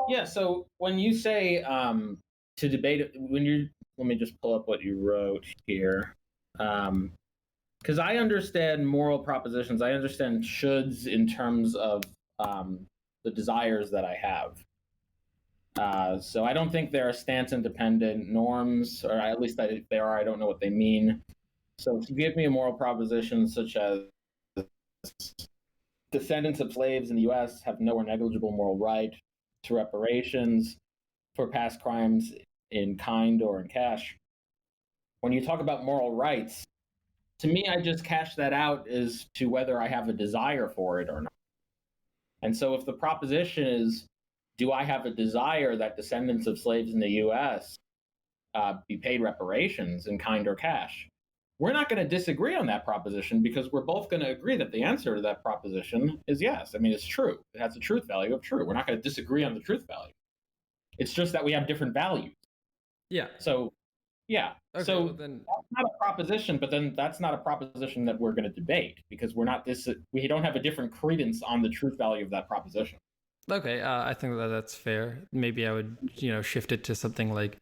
Yeah. So when you say to debate it, let me just pull up what you wrote here. Because I understand moral propositions. I understand shoulds in terms of the desires that I have. So I don't think there are stance independent norms, or at least if they are, I don't know what they mean. So if you give me a moral proposition such as descendants of slaves in the US have no or negligible moral right to reparations for past crimes in kind or in cash. When you talk about moral rights, to me, I just cash that out as to whether I have a desire for it or not. And so if the proposition is, do I have a desire that descendants of slaves in the US be paid reparations in kind or cash? We're not going to disagree on that proposition because we're both going to agree that the answer to that proposition is yes. I mean, it's true. It has a truth value of true. We're not going to disagree on the truth value. It's just that we have different values. Yeah. So, yeah. Okay, so well then, that's not a proposition, but then that's not a proposition that we're going to debate because we don't have a different credence on the truth value of that proposition. okay, I think that that's fair. Maybe I would, shift it to something like,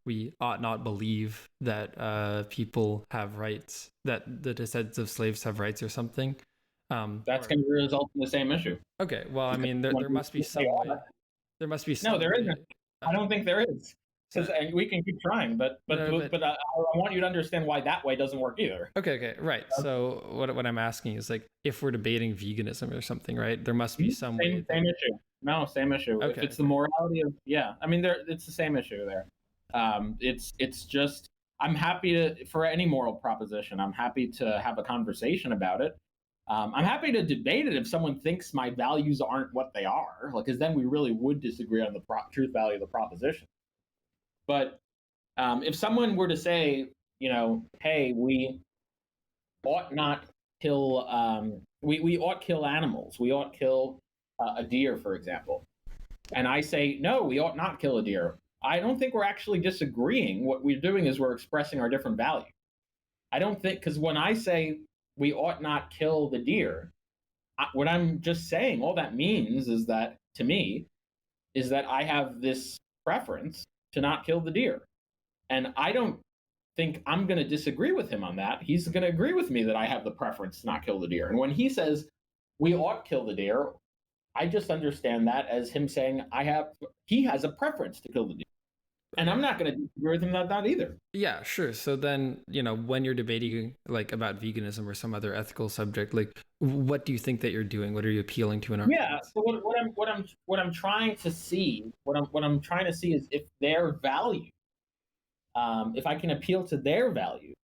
we ought not believe that people have rights, that the descendants of slaves have rights or something. That's going to result in the same issue. Okay, well, I mean, there must be some way. There must be some No, there way. isn't. I don't think there is. Because we can keep trying, but I want you to understand why that way doesn't work either. Okay, right. So what I'm asking is, like, if we're debating veganism or something, right? There must be some way. Same issue. No, same issue. Okay, if it's the morality of, yeah, I mean, it's the same issue there. It's just, I'm happy to, for any moral proposition, I'm happy to have a conversation about it. I'm happy to debate it if someone thinks my values aren't what they are, because then we really would disagree on the truth value of the proposition. But if someone were to say, hey, we ought not kill, we ought kill animals, we ought kill a deer, for example, and I say, no, we ought not kill a deer, I don't think we're actually disagreeing. What we're doing is we're expressing our different values. I don't think, because when I say we ought not kill the deer, what I'm just saying, all that means is that, to me, is that I have this preference to not kill the deer. And I don't think I'm going to disagree with him on that. He's going to agree with me that I have the preference to not kill the deer. And when he says we ought kill the deer, I just understand that as him saying he has a preference to kill the deer. And I'm not going to disagree with him about that either. Yeah, sure. So then, when you're debating like about veganism or some other ethical subject, like, what do you think that you're doing? What are you appealing to in our? Yeah. So what I'm trying to see, what I'm trying to see is if their value, if I can appeal to their value,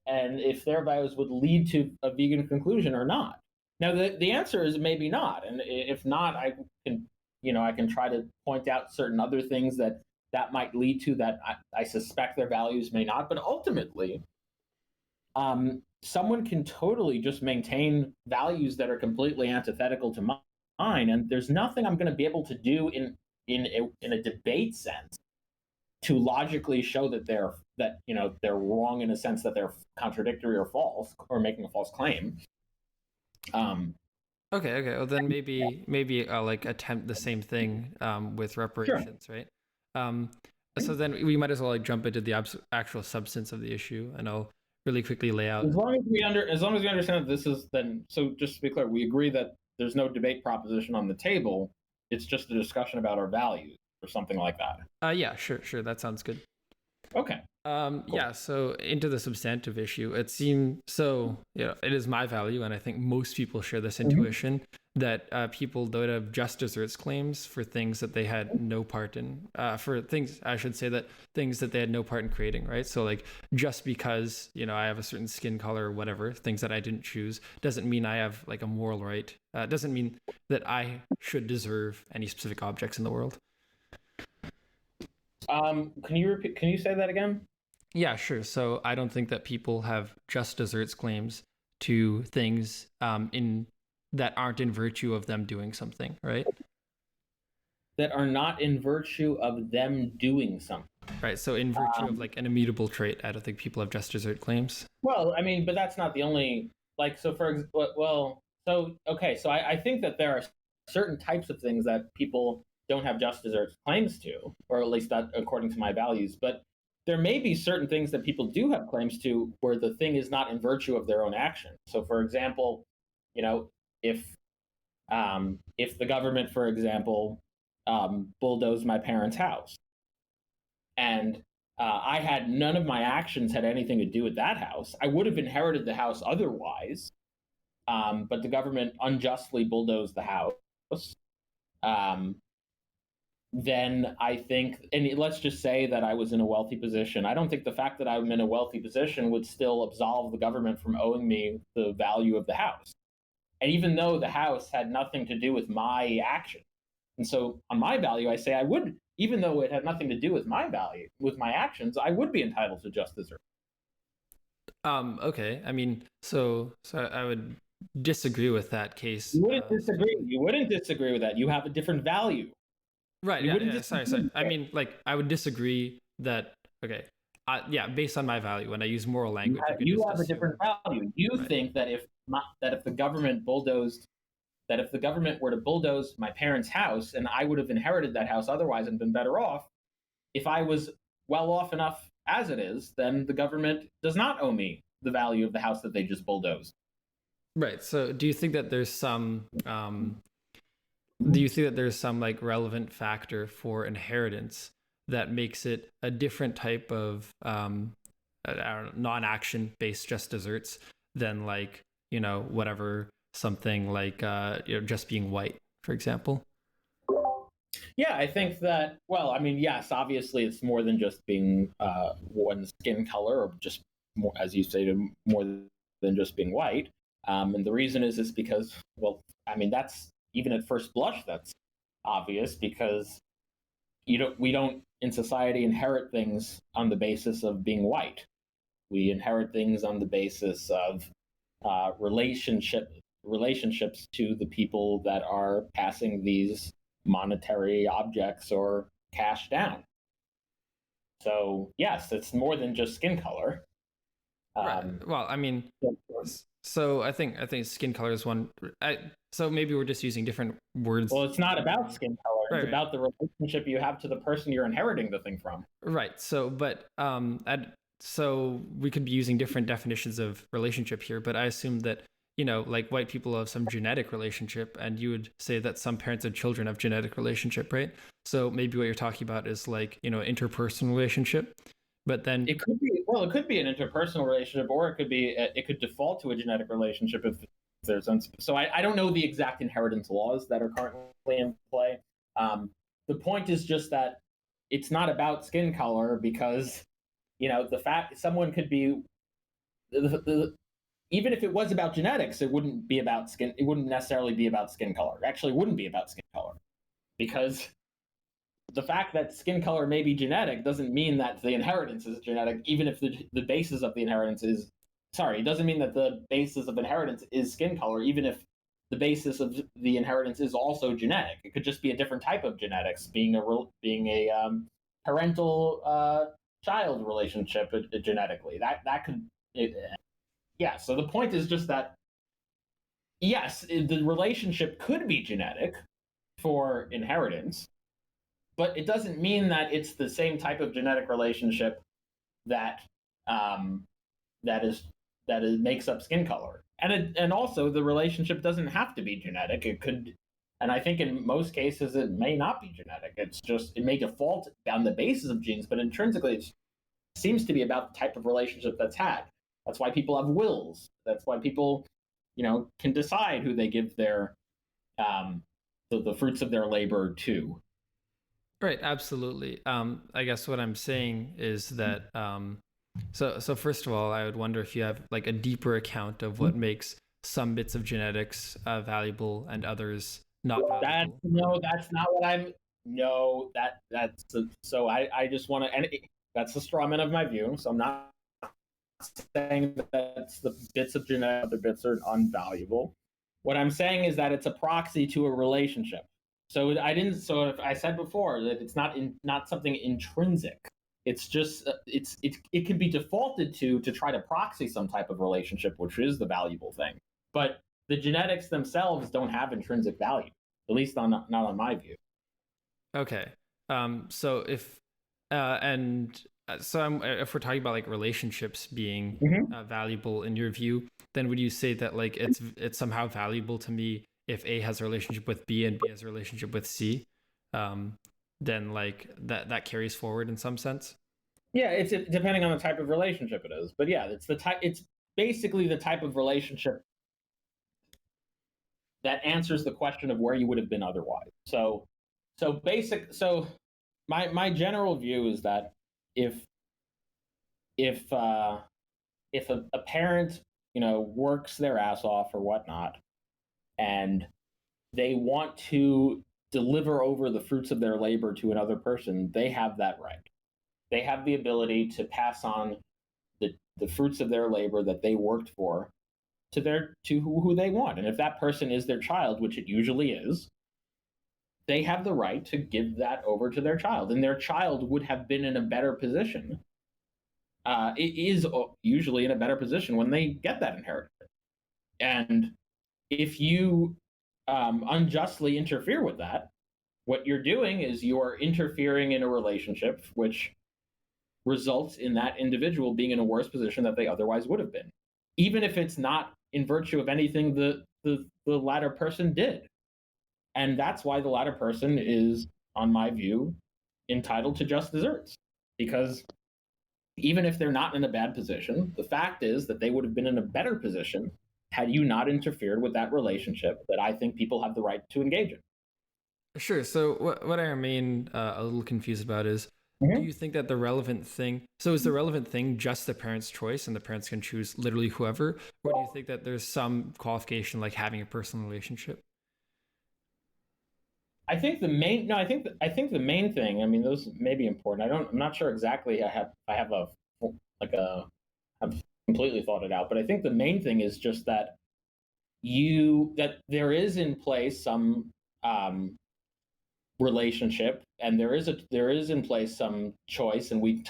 and if their values would lead to a vegan conclusion or not. Now, the answer is maybe not, and if not, I can try to point out certain other things that might lead to that. I suspect their values may not, but ultimately, someone can totally just maintain values that are completely antithetical to mine, and there's nothing I'm going to be able to do in a debate sense to logically show that they're wrong in a sense that they're contradictory or false or making a false claim. Okay. Well, then maybe like attempt the same thing with reparations, Sure. Right? So then we might as well like jump into the actual substance of the issue, and I'll really quickly lay out. As long as we understand that this is then. So just to be clear, we agree that there's no debate proposition on the table. It's just a discussion about our values or something like that. Yeah, sure. That sounds good. Okay. Cool. Yeah, so into the substantive issue, it seems it is my value, and I think most people share this intuition that people don't have just desserts claims for things that they had no part in, things that they had no part in creating, right? So like, just because, I have a certain skin color or whatever, things that I didn't choose, doesn't mean I have like a moral right. Doesn't mean that I should deserve any specific objects in the world. Can you say that again? Yeah, sure. So I don't think that people have just desserts claims to things that aren't in virtue of them doing something, right? That are not in virtue of them doing something. Right. So in virtue of like an immutable trait, I don't think people have just desert claims. Well, I mean, but that's not the only, so I think that there are certain types of things that people don't have just desserts claims to, or at least that according to my values. But there may be certain things that people do have claims to where the thing is not in virtue of their own action. So, for example, you know, if the government, for example, bulldozed my parents' house, and I had none of my actions had anything to do with that house, I would have inherited the house otherwise. But the government unjustly bulldozed the house. Um, then I think, and let's just say that I was in a wealthy position. I don't think the fact that I'm in a wealthy position would still absolve the government from owing me the value of the house. And even though the house had nothing to do with my action. And so on my value, I say I would, even though it had nothing to do with my value, with my actions, I would be entitled to just desserts. Okay. I mean, so I would disagree with that case. You wouldn't disagree. You wouldn't disagree with that. You have a different value. Right. Yeah. Sorry. I mean, like, I would disagree that. Okay. Yeah. Based on my value, when I use moral language, You have a different value. You think that if the government were to bulldoze my parents' house, and I would have inherited that house otherwise and been better off, if I was well off enough as it is, then the government does not owe me the value of the house that they just bulldozed. Right. So, do you think that there's some like relevant factor for inheritance that makes it a different type of I don't know, non-action based just desserts than, like, whatever, something like just being white, for example? Yeah, I think that, well, I mean, yes, obviously it's more than just being one's skin color, or just more, as you say, more than just being white. And the reason is because, well, I mean, that's, even at first blush, that's obvious, because we don't in society inherit things on the basis of being white. We inherit things on the basis of relationships to the people that are passing these monetary objects or cash down. So yes, it's more than just skin color. Right. Well, I mean, so I think skin color is one. So maybe we're just using different words. Well, it's not about skin color. It's about the relationship you have to the person you're inheriting the thing from. Right. So, but so we could be using different definitions of relationship here. But I assume that, like, white people have some genetic relationship, and you would say that some parents and children have genetic relationship, right? So maybe what you're talking about is, like, interpersonal relationship. But then it could be an interpersonal relationship, or it could default to a genetic relationship if there's so I don't know the exact inheritance laws that are currently in play. The point is just that it's not about skin color, because the fact someone could be even if it was about genetics, it wouldn't be about skin. It wouldn't necessarily be about skin color. Actually, it wouldn't be about skin color, because the fact that skin color may be genetic doesn't mean that the inheritance is genetic, even if the basis of the inheritance is, it doesn't mean that the basis of inheritance is skin color, even if the basis of the inheritance is also genetic. It could just be a different type of genetics, being a parental child relationship genetically. That could, yeah. So the point is just that, yes, the relationship could be genetic for inheritance, but it doesn't mean that it's the same type of genetic relationship that makes up skin color. And also the relationship doesn't have to be genetic. It could, and I think in most cases it may not be genetic. It's just, it may default on the basis of genes, but intrinsically it seems to be about the type of relationship that's had. That's why people have wills. That's why people, can decide who they give their the fruits of their labor to. Right, absolutely. I guess what I'm saying is that so first of all, I would wonder if you have, like, a deeper account of what makes some bits of genetics valuable and others not valuable. That's not what I'm. No, so I just want to, and that's the straw man of my view. So I'm not saying that the bits of genetics, other bits are unvaluable. What I'm saying is that it's a proxy to a relationship. So if I said before that it's not something intrinsic. It's just it can be defaulted to try to proxy some type of relationship, which is the valuable thing. But the genetics themselves don't have intrinsic value, at least not on my view. Okay. So if and so if we're talking about like relationships being Mm-hmm. valuable in your view, then would you say that like it's somehow valuable to me if A has a relationship with B and B has a relationship with C? Um, then like that carries forward in some sense. Yeah, it's depending on the type of relationship it is, but yeah, it's the type. It's basically the type of relationship that answers the question of where you would have been otherwise. So my general view is that if if uh, if a parent works their ass off or whatnot, and they want to deliver over the fruits of their labor to another person, they have that right. They have the ability to pass on the fruits of their labor that they worked for to who they want. And if that person is their child, which it usually is, they have the right to give that over to their child, and their child would have been in a better position. It is usually in a better position when they get that inheritance. And if you unjustly interfere with that, what you're doing is you're interfering in a relationship which results in that individual being in a worse position that they otherwise would have been, even if it's not in virtue of anything the latter person did. And that's why the latter person is, on my view, entitled to just desserts. Because even if they're not in a bad position, the fact is that they would have been in a better position had you not interfered with that relationship that I think people have the right to engage in. Sure. So what I remain a little confused about is, do Mm-hmm. you think that the relevant thing? So is the relevant thing just the parent's choice, and the parents can choose literally whoever, or do you think that there's some qualification like having a personal relationship? I think the main no, I think the main thing. I mean, those may be important. I'm not sure exactly. I have a like a I've completely thought it out, but I think the main thing is just that that there is in place some um, relationship, and there is in place some choice, and we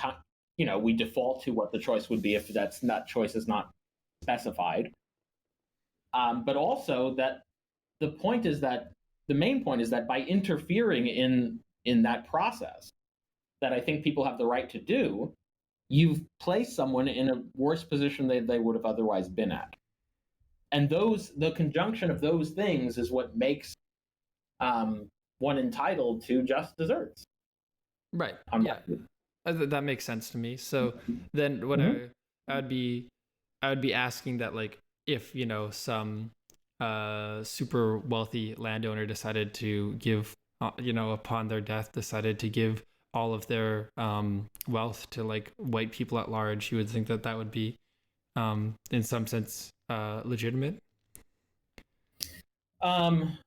default to what the choice would be if that choice is not specified. But also that the point is that the main point is that by interfering in that process, that I think people have the right to do, you've placed someone in a worse position than they would have otherwise been at. And the conjunction of those things is what makes um, one entitled to just desserts. Right. On Yeah. That makes sense to me. So then mm-hmm. I would be I would be asking that like if some super wealthy landowner decided to give upon their death decided to give all of their wealth to like white people at large, you would think that that would be in some sense legitimate. um,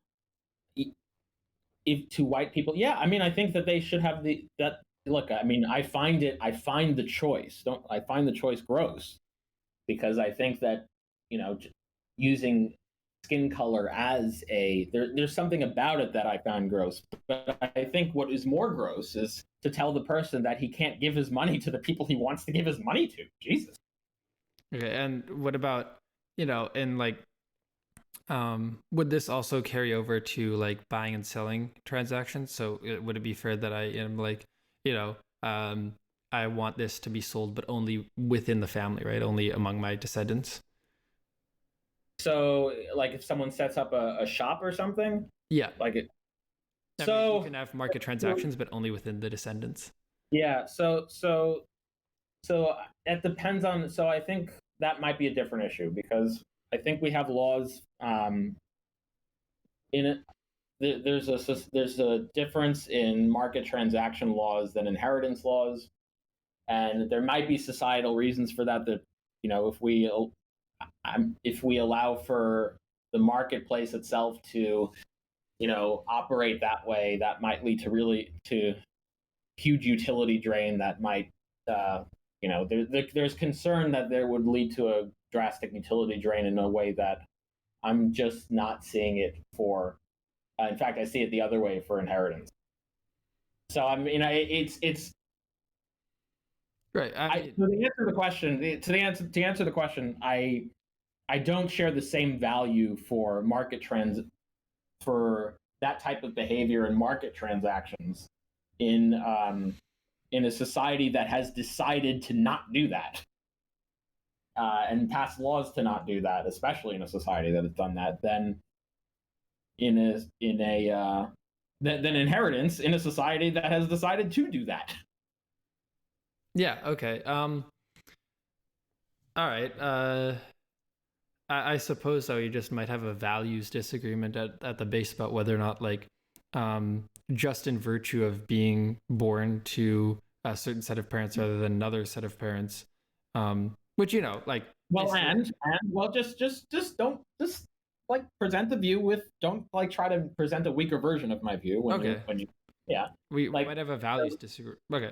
if to white people, yeah, I mean, I think that they should have the that look. I mean, I find the choice. Don't I find the choice gross because I think that using skin color as there's something about it that I found gross. But I think what is more gross is to tell the person that he can't give his money to the people he wants to give his money to. Jesus. Okay, and what about in like would this also carry over to like buying and selling transactions? So would it be fair that I am like, you know, um, I want this to be sold, but only within the family, right? Only among my descendants. So, like, if someone sets up a shop or something, Yeah. like it. I mean, you So, can have market transactions, but only within the descendants. yeah. So it depends on. So I think that might be a different issue because I think we have laws in it. There's a difference in market transaction laws than inheritance laws, and there might be societal reasons for that. That if we allow for the marketplace itself to operate that way, that might lead to huge utility drain that might there's concern that there would lead to a drastic utility drain in a way that I'm just not seeing it for. In fact, I see it the other way for inheritance. So I mean, it's Right. I I mean, so to answer the question to answer the question, I don't share the same value for market trends for that type of behavior in market transactions in a society that has decided to not do that, and pass laws to not do that, especially in a society that has done that, then in a than inheritance in a society that has decided to do that. Yeah. Okay. All right. I suppose though you just might have a values disagreement at the base about whether or not like just in virtue of being born to a certain set of parents rather than another set of parents, which like Well, and well, just don't just like present the view with don't like try to present a weaker version of my view when you yeah we like might have a values disagreement. Okay.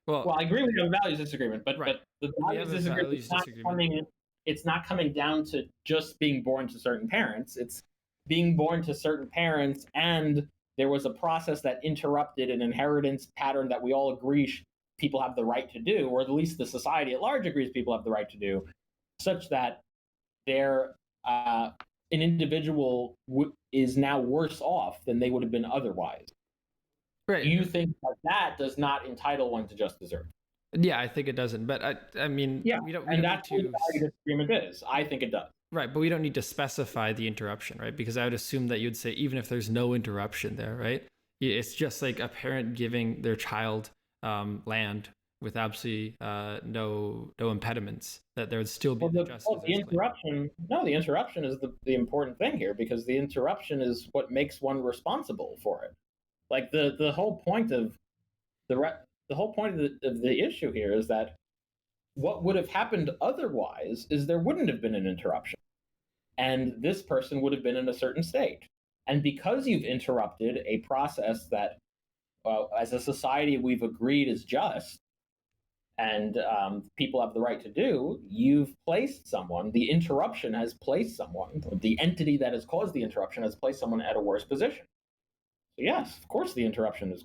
Well, I agree we have a values disagreement, but right. but the values disagreement is not coming. It's not coming down to just being born to certain parents. It's being born to certain parents, and there was a process that interrupted an inheritance pattern that we all agree people have the right to do, or at least the society at large agrees people have the right to do, such that they're an individual is now worse off than they would have been otherwise. Right. Do you think that does not entitle one to just desert? Yeah, I think it doesn't. But I mean, yeah, we don't and need that's what the value disagreement is. I think it does. Right, but we don't need to specify the interruption, right? Because I would assume that you'd say even if there's no interruption there, right? It's just like a parent giving their child land with absolutely no impediments, that there would still be the interruption. No, the interruption is the important thing here, because the interruption is what makes one responsible for it. Like the whole point of the whole point of the issue here is that what would have happened otherwise is there wouldn't have been an interruption, and this person would have been in a certain state. And because you've interrupted a process that, as a society, we've agreed is just, and people have the right to do, you've placed someone, the interruption has placed someone, the entity that has caused the interruption has placed someone at a worse position. So yes, of course the interruption is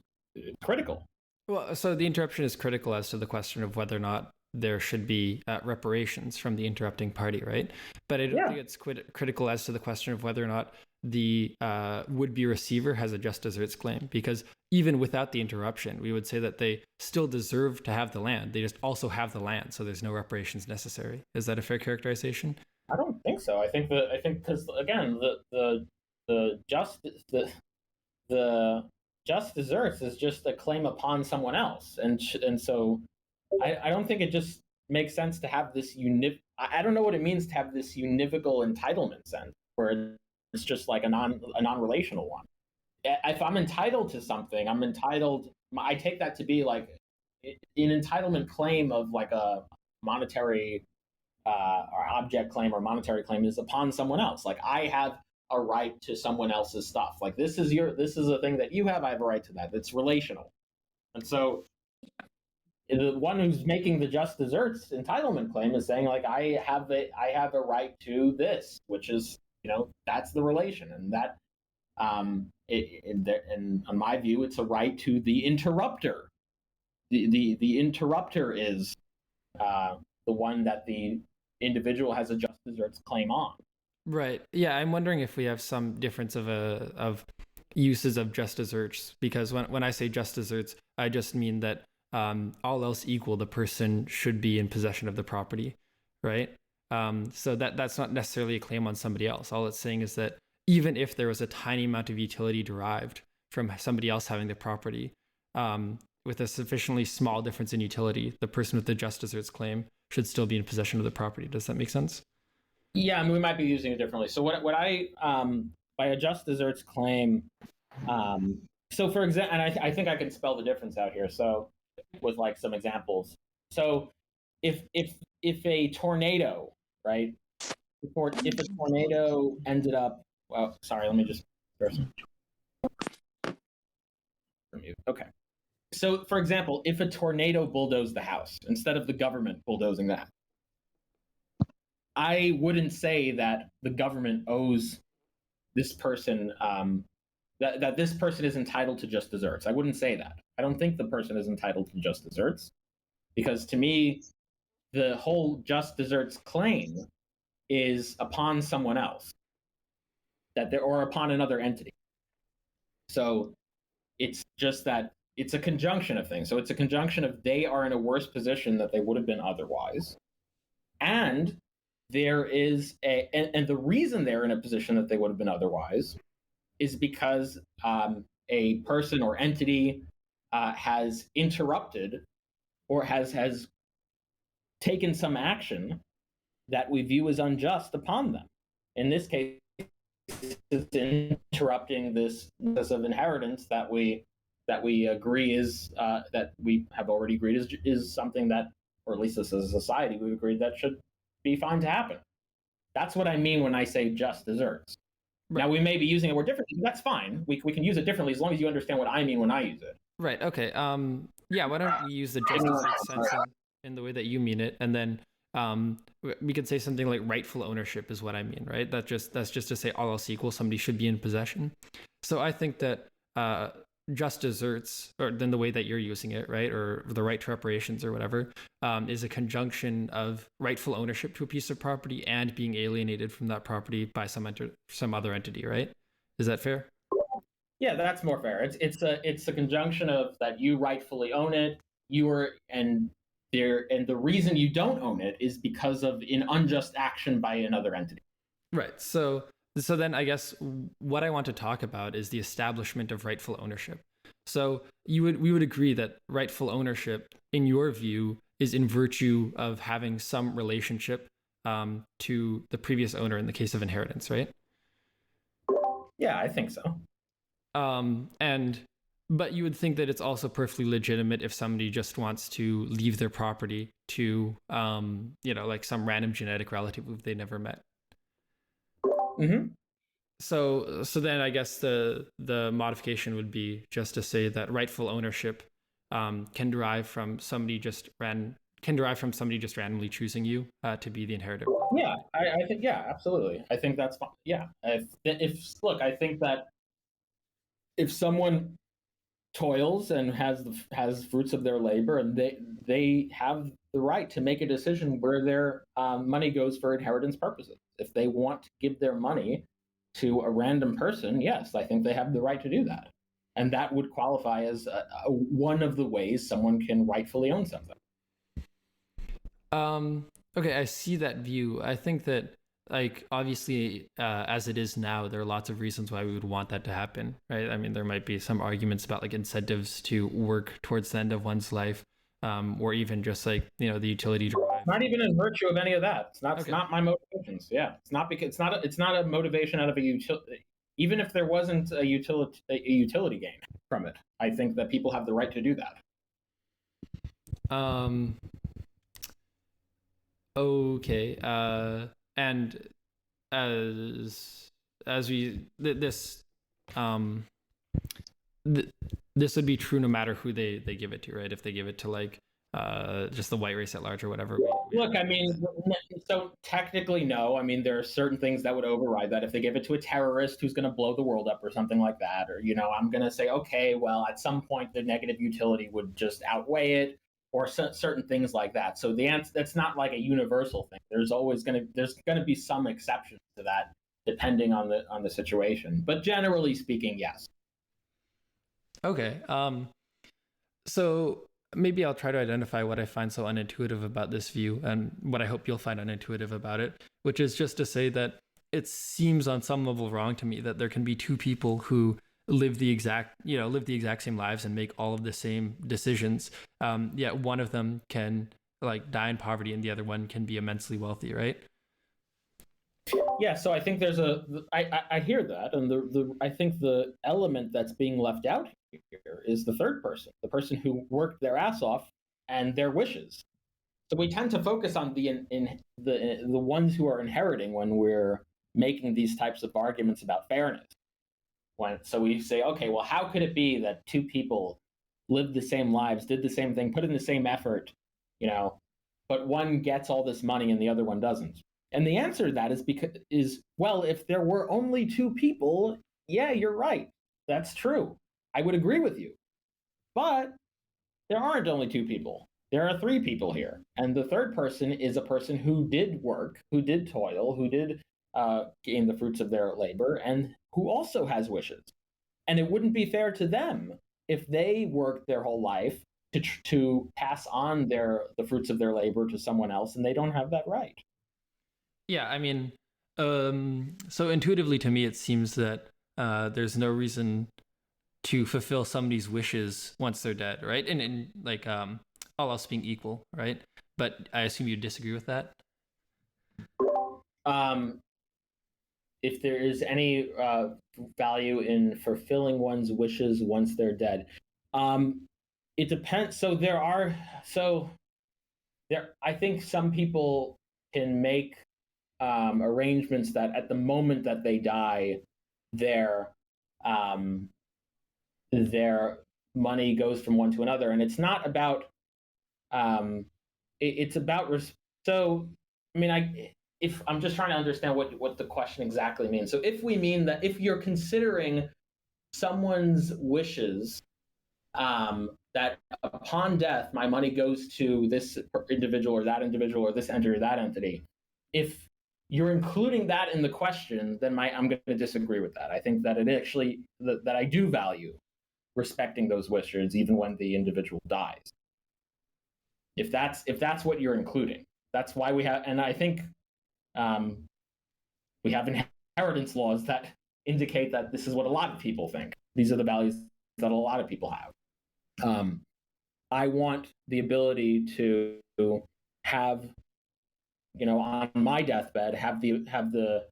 critical. Well, so the interruption is critical as to the question of whether or not there should be reparations from the interrupting party, right? But I don't think it's critical as to the question of whether or not the would-be receiver has a just desserts claim, because even without the interruption, we would say that they still deserve to have the land. They just also have the land, so there's no reparations necessary. Is that a fair characterization? I don't think so. I think because again, the just desserts is just a claim upon someone else, and so I don't think it just makes sense to have this I don't know what it means to have this univocal entitlement sense, where it's just like a non-relational one. If I'm entitled to something, I'm entitled. I take that to be like an entitlement claim of like a monetary or object claim or monetary claim is upon someone else. Like I have a right to someone else's stuff. Like this is a thing that you have. I have a right to that. It's relational, and so the one who's making the just desserts entitlement claim is saying like I have a right to this, which is that's the relation, and that in my view it's a right to the interrupter. The interrupter is the one that the individual has a just desserts claim on. Right. Yeah, I'm wondering if we have some difference of uses of just desserts, because when I say just desserts, I just mean that all else equal, the person should be in possession of the property, right? So that's not necessarily a claim on somebody else. All it's saying is that even if there was a tiny amount of utility derived from somebody else having the property, with a sufficiently small difference in utility, the person with the just desserts claim should still be in possession of the property. Does that make sense? Yeah, I mean, we might be using it differently. So what I by a just desserts claim, so for example, and I think I can spell the difference out here. So with like some examples. So if a tornado, right? If a tornado ended up, well, sorry, let me just okay. So for example, if a tornado bulldozed the house instead of the government bulldozing the house, I wouldn't say that the government owes this person that this person is entitled to just desserts. I wouldn't say that. I don't think the person is entitled to just desserts, because to me, the whole just desserts claim is upon someone else, or upon another entity. So it's just that it's a conjunction of things. So it's a conjunction of they are in a worse position that they would have been otherwise. And there is and the reason they're in a position that they would have been otherwise is because a person or entity has interrupted or has taken some action that we view as unjust upon them. In this case, it's interrupting this process of inheritance that we agree is that we have already agreed is something that, or at least this as a society, we've agreed that should be fine to happen. That's what I mean when I say just desserts. Right. Now, we may be using a word differently, but that's fine. We can use it differently as long as you understand what I mean when I use it. Right. Okay. Yeah. Why don't we use the just desserts sense in the way that you mean it, and then we could say something like rightful ownership is what I mean, right? That's just to say all else equal, somebody should be in possession. So I think that just desserts, or then the way that you're using it, right, or the right to reparations or whatever, is a conjunction of rightful ownership to a piece of property and being alienated from that property by some other entity, right? Is that fair? Yeah, that's more fair. It's a conjunction of that you rightfully own it. You are and the reason you don't own it is because of an unjust action by another entity. Right. So then I guess what I want to talk about is the establishment of rightful ownership. So we would agree that rightful ownership, in your view, is in virtue of having some relationship to the previous owner in the case of inheritance, right? Yeah, I think so. But you would think that it's also perfectly legitimate if somebody just wants to leave their property to, like some random genetic relative who they never met. Mm-hmm. So then I guess the modification would be just to say that rightful ownership can derive from somebody just randomly choosing you to be the inheritor. Yeah, I think, yeah, absolutely. I think that's fine. Yeah, I think that if someone toils and has fruits of their labor, and they have the right to make a decision where their money goes for inheritance purposes. If they want to give their money to a random person, yes, I think they have the right to do that, and that would qualify as one of the ways someone can rightfully own something. Okay, I see that view. I think that, like, obviously, as it is now, there are lots of reasons why we would want that to happen, right? I mean, there might be some arguments about like incentives to work towards the end of one's life, or even just like, the utility drive. Not even in virtue of any of that. It's not. Okay. It's not my motivations. Yeah, it's not because it's not a motivation out of a utility. Even if there wasn't a utility gain from it, I think that people have the right to do that. Okay. And as we this this would be true no matter who they give it to, right? If they give it to like just the white race at large or whatever. Look, I mean, so technically no. I mean, there are certain things that would override that. If they give it to a terrorist who's going to blow the world up or something like that, or I'm going to say, okay, well, at some point the negative utility would just outweigh it, or certain things like that. So the answer, that's not like a universal thing. There's going to be some exceptions to that depending on the situation. But generally speaking, yes. Okay. So maybe I'll try to identify what I find so unintuitive about this view and what I hope you'll find unintuitive about it, which is just to say that it seems on some level wrong to me that there can be two people who live the exact same lives and make all of the same decisions. Yet one of them can like die in poverty and the other one can be immensely wealthy, right? Yeah, so I think I hear that, and I think the element that's being left out here is the third person, the person who worked their ass off and their wishes. So we tend to focus on the ones who are inheriting when we're making these types of arguments about fairness. So we say, okay, well, how could it be that two people lived the same lives, did the same thing, put in the same effort, but one gets all this money and the other one doesn't? And the answer to that is well, if there were only two people, yeah, you're right. That's true. I would agree with you. But there aren't only two people. There are three people here. And the third person is a person who did work, who did toil, who did gain the fruits of their labor, and who also has wishes. And it wouldn't be fair to them if they worked their whole life to pass on the fruits of their labor to someone else, and they don't have that right. Yeah, I mean, so intuitively to me, it seems that there's no reason to fulfill somebody's wishes once they're dead, right? And like all else being equal, right? But I assume you disagree with that. Um, if there is any value in fulfilling one's wishes once they're dead, it depends. I think some people can make arrangements that at the moment that they die, their um, their money goes from one to another, and it's not about it's about so. I mean, if I'm just trying to understand what the question exactly means. So if we mean that if you're considering someone's wishes, that upon death my money goes to this individual or that individual or this entity or that entity, if you're including that in the question, then I'm going to disagree with that. I think that it actually that I do value respecting those wishes even when the individual dies. If that's what you're including, that's why we have. And I think we have inheritance laws that indicate that this is what a lot of people think. These are the values that a lot of people have. I want the ability to have, on my deathbed, have the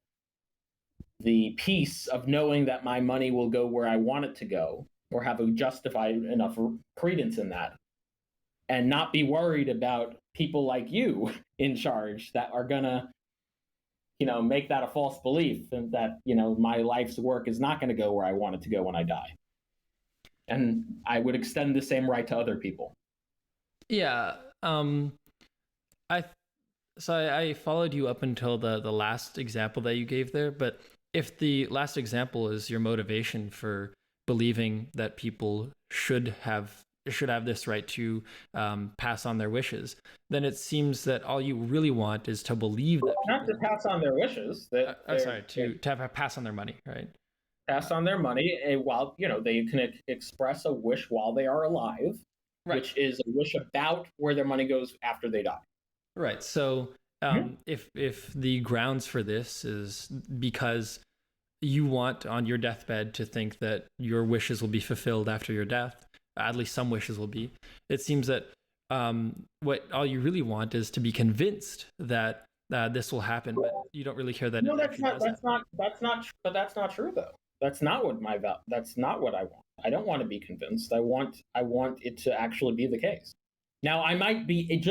peace of knowing that my money will go where I want it to go, or have a justified enough credence in that, and not be worried about people like you in charge that are gonna, make that a false belief, and that, my life's work is not going to go where I want it to go when I die. And I would extend the same right to other people. Yeah. I followed you up until the last example that you gave there, but if the last example is your motivation for believing that people should have this right to pass on their wishes, then it seems that all you really want is to believe that not to pass on their wishes. To have pass on their money, right? Pass on their money while they can express a wish while they are alive, right, which is a wish about where their money goes after they die. Right. So if the grounds for this is because you want on your deathbed to think that your wishes will be fulfilled after your death, at least some wishes will be, it seems that what all you really want is to be convinced that this will happen, but you don't really care that. No, that's not true though. That's not what I want. I don't want to be convinced. I want it to actually be the case. Now, I might be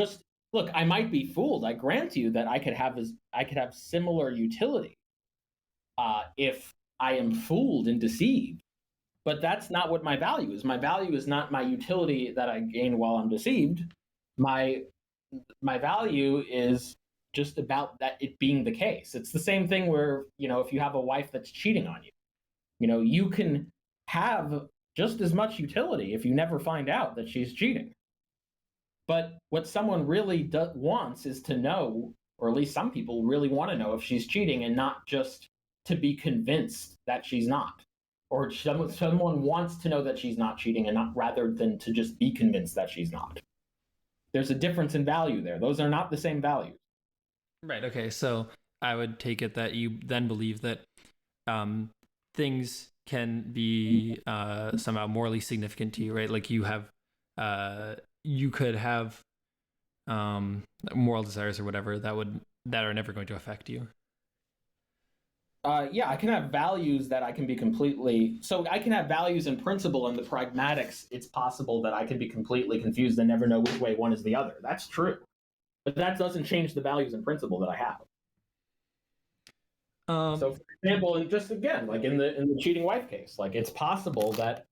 I might be fooled. I grant you that I could have similar utility if I am fooled and deceived. But that's not what my value is. My value is not my utility that I gain while I'm deceived. My value is just about that it being the case. It's the same thing where, if you have a wife that's cheating on you, you can have just as much utility if you never find out that she's cheating. But what someone really wants is to know, or at least some people really want to know if she's cheating, and not just to be convinced that she's not. Or someone wants to know that she's not cheating, and not rather than to just be convinced that she's not. There's a difference in value there. Those are not the same values. Right. Okay. So I would take it that you then believe that things can be somehow morally significant to you, right? Like you could have moral desires or whatever that are never going to affect you. Yeah, I can have values that I can be completely. So I can have values in principle, and the pragmatics, it's possible that I can be completely confused and never know which way one is the other. That's true. But that doesn't change the values in principle that I have. So, for example, and just again, like in the cheating wife case, like it's possible that,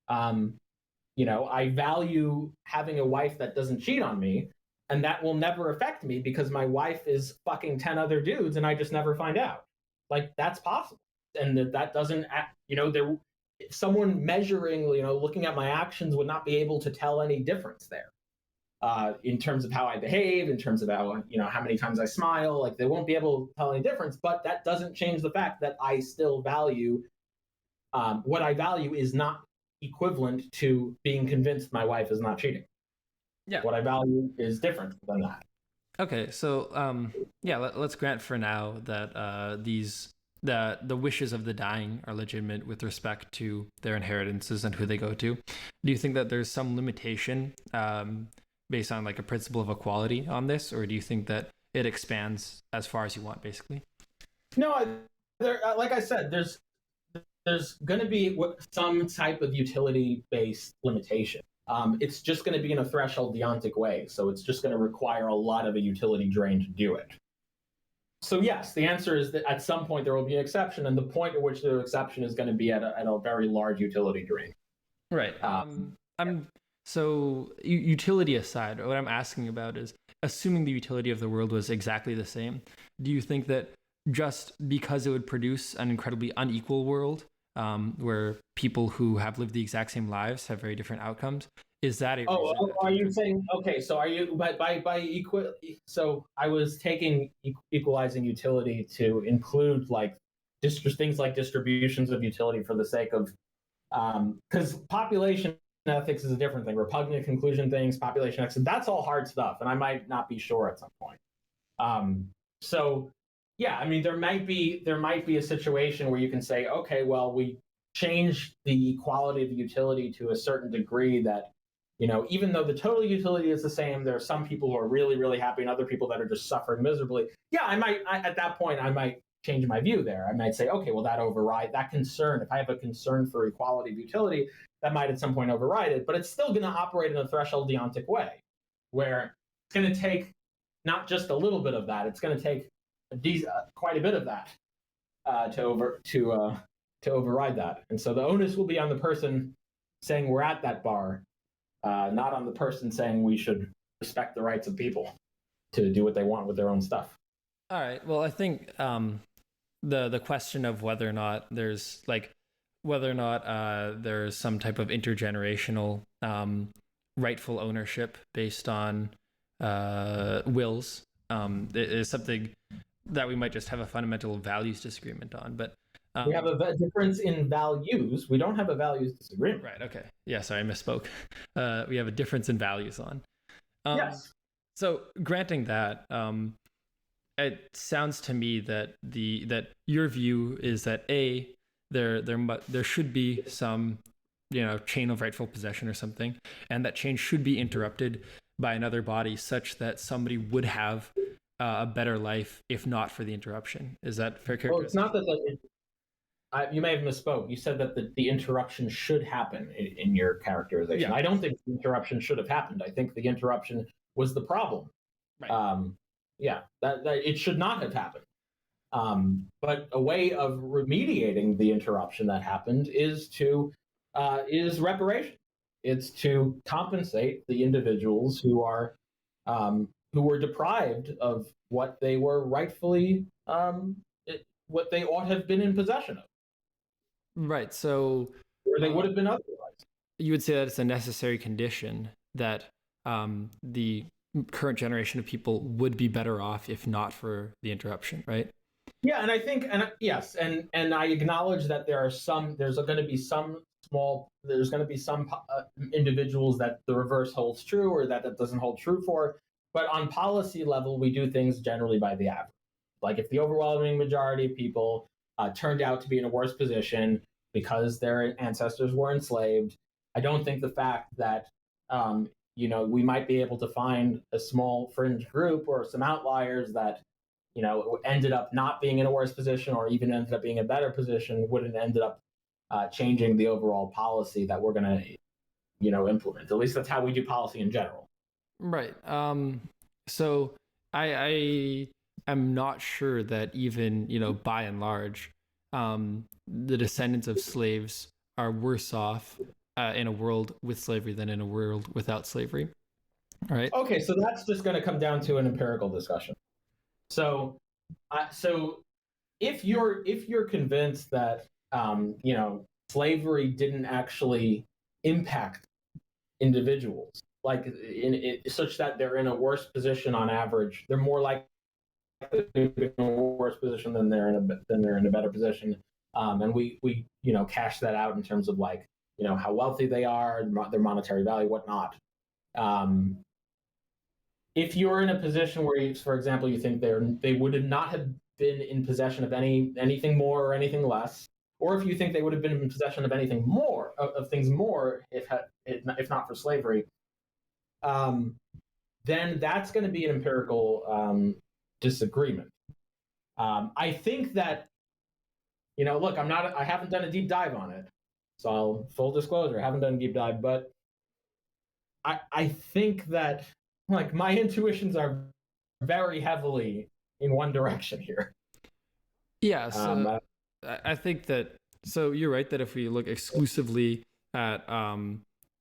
I value having a wife that doesn't cheat on me, and that will never affect me because my wife is fucking 10 other dudes, and I just never find out. Like that's possible, and that doesn't, someone measuring, looking at my actions would not be able to tell any difference there. In terms of how I behave, in terms of how many times I smile, like they won't be able to tell any difference, but that doesn't change the fact that I still value what I value is not equivalent to being convinced my wife is not cheating. Yeah. What I value is different than that. Okay, so yeah, let's grant for now that the wishes of the dying are legitimate with respect to their inheritances and who they go to. Do you think that there's some limitation based on like a principle of equality on this, or do you think that it expands as far as you want, basically? No, like I said, there's going to be some type of utility-based limitation. It's just going to be in a threshold deontic way, so it's just going to require a lot of a utility drain to do it. So yes, the answer is that at some point there will be an exception, and the point at which the exception is going to be at a very large utility drain. Right. I'm so utility aside, what I'm asking about is assuming the utility of the world was exactly the same. Do you think that just because it would produce an incredibly unequal world, where people who have lived the exact same lives have very different outcomes, is that a reason? Are you saying okay? So are you by equal? So I was taking equalizing utility to include like things like distributions of utility for the sake of because population ethics is a different thing. Repugnant conclusion things, population ethics, that's all hard stuff, and I might not be sure at some point. So yeah, I mean, there might be a situation where you can say, okay, well, we change the equality of the utility to a certain degree that, even though the total utility is the same, there are some people who are really, really happy and other people that are just suffering miserably. Yeah, at that point, I might change my view there. I might say, okay, well, that override that concern. If I have a concern for equality of utility, that might at some point override it, but it's still going to operate in a threshold deontic way, where it's going to take not just a little bit of that, it's going to take quite a bit of that to override that. And so the onus will be on the person saying we're at that bar, not on the person saying we should respect the rights of people to do what they want with their own stuff. All right. Well, I think the question of whether or not there's some type of intergenerational rightful ownership based on wills is something that we might just have a fundamental values disagreement on. But we have a difference in values. We don't have a values disagreement. Right. Okay. Yeah. Sorry, I misspoke. We have a difference in values on. Yes. So granting that, it sounds to me that that your view is that there should be some chain of rightful possession or something, and that change should be interrupted by another body such that somebody would have a better life if not for the interruption. Is that fair characterization? Well, it's not that you may have misspoke. You said that the interruption should happen in your characterization. Yeah. I don't think the interruption should have happened. I think the interruption was the problem. Right. That it should not have happened. But a way of remediating the interruption that happened is reparation. It's to compensate the individuals who were deprived of what they were rightfully, what they ought to have been in possession of. Right. So, or they would have been otherwise. You would say that it's a necessary condition that the current generation of people would be better off if not for the interruption, right? Yeah, and I think, yes, and I acknowledge that there's going to be some individuals that the reverse holds true, or that doesn't hold true for. But on policy level, we do things generally by the average. Like if the overwhelming majority of people turned out to be in a worse position because their ancestors were enslaved, I don't think the fact that we might be able to find a small fringe group or some outliers that ended up not being in a worse position or even ended up being in a better position wouldn't ended up changing the overall policy that we're going to implement. At least that's how we do policy in general. Right. So I am not sure that even by and large the descendants of slaves are worse off in a world with slavery than in a world without slavery. All right. Okay, so that's just going to come down to an empirical discussion. So if you're convinced that slavery didn't actually impact individuals, like such that they're in a worse position on average, they're more likely to be in a worse position than they're in a better position and we cash that out in terms of like how wealthy they are, their monetary value, whatnot. Um, if you're in a position where, for example, you think they would not have been in possession of anything more or anything less, or if you think they would have been in possession of anything more of things more if not for slavery, then that's going to be an empirical disagreement. I think that look, I haven't done a deep dive on it, so full disclosure, I haven't done a deep dive, but I think that like my intuitions are very heavily in one direction here. Yeah, so I think that, so you're right that if we look exclusively at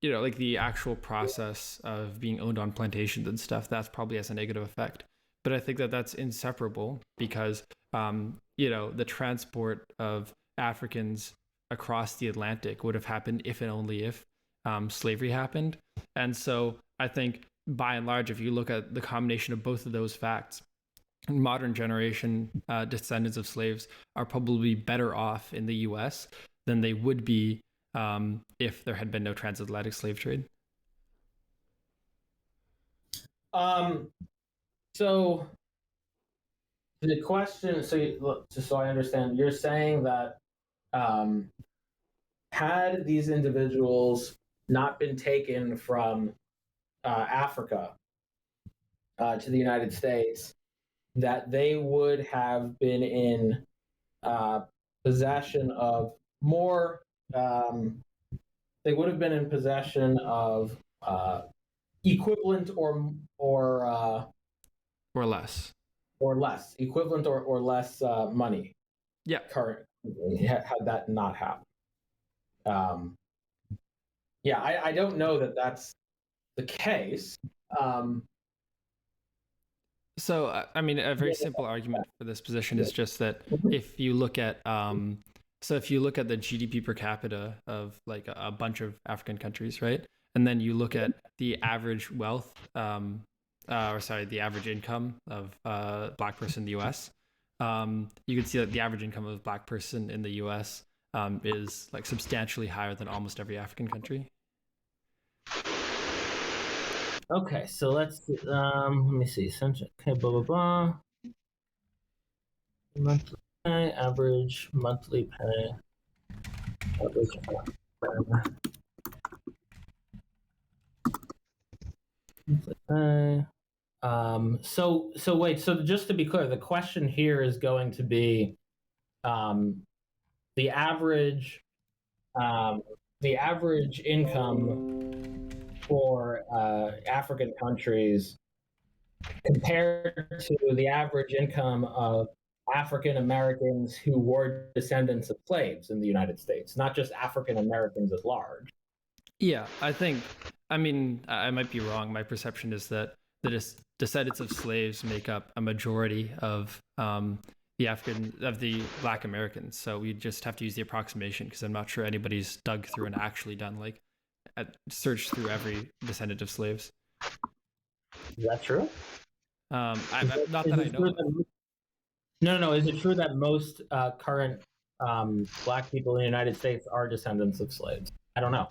like the actual process of being owned on plantations and stuff, that's probably has a negative effect. But I think that that's inseparable because the transport of Africans across the Atlantic would have happened if and only if slavery happened. And so I think by and large, if you look at the combination of both of those facts, modern generation descendants of slaves are probably better off in the US than they would be if there had been no transatlantic slave trade. So the question, so I understand, you're saying that had these individuals not been taken from Africa to the United States, that they would have been in possession of more. They would have been in possession of equivalent or less, equivalent or less money. Yeah, current had that not happened. I don't know that that's the case. So, I mean, a very simple argument for this position is just that if you look at, if you look at the GDP per capita of like a bunch of African countries, right? And then you look at the average wealth, the average income of a Black person in the US, you can see that the average income of a Black person in the US is like substantially higher than almost every African country. Okay, so let's let me see. Okay, blah blah blah. Monthly pay, average monthly pay. So wait. So just to be clear, the question here is going to be the average income for African countries compared to the average income of African Americans who were descendants of slaves in the United States, not just African Americans at large. Yeah, I mean, I might be wrong. My perception is that the descendants of slaves make up a majority of the Black Americans. So we just have to use the approximation because I'm not sure anybody's dug through and actually done like searched through every descendant of slaves. Is that true? Not that I know. No. Is it true that most current Black people in the United States are descendants of slaves? I don't know.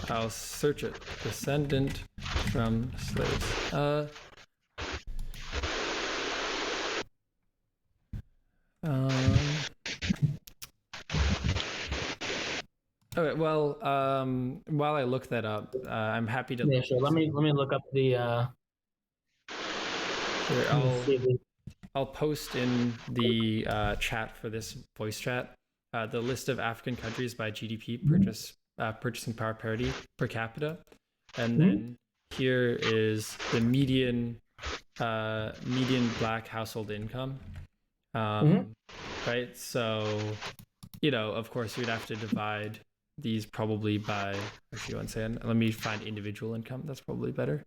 I'll search it. Descendant from slaves. Okay, well, while I look that up, I'm happy to. Yeah, sure. Let me look up the. I'll post in the chat for this voice chat the list of African countries by GDP purchasing power parity per capita, and then here is the median Black household income. Right, so of course you'd have to divide these probably by, actually one second, let me find individual income. That's probably better.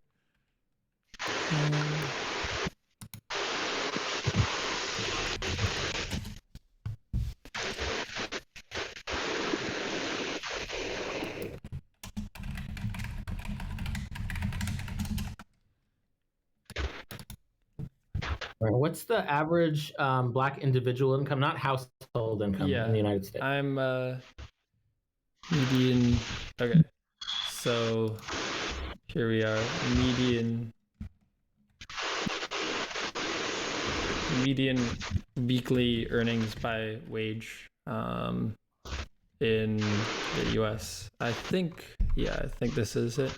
Right. What's the average Black individual income, not household income, in the United States? I'm median. Okay, so here we are. Median weekly earnings by wage in the U.S. I think this is it.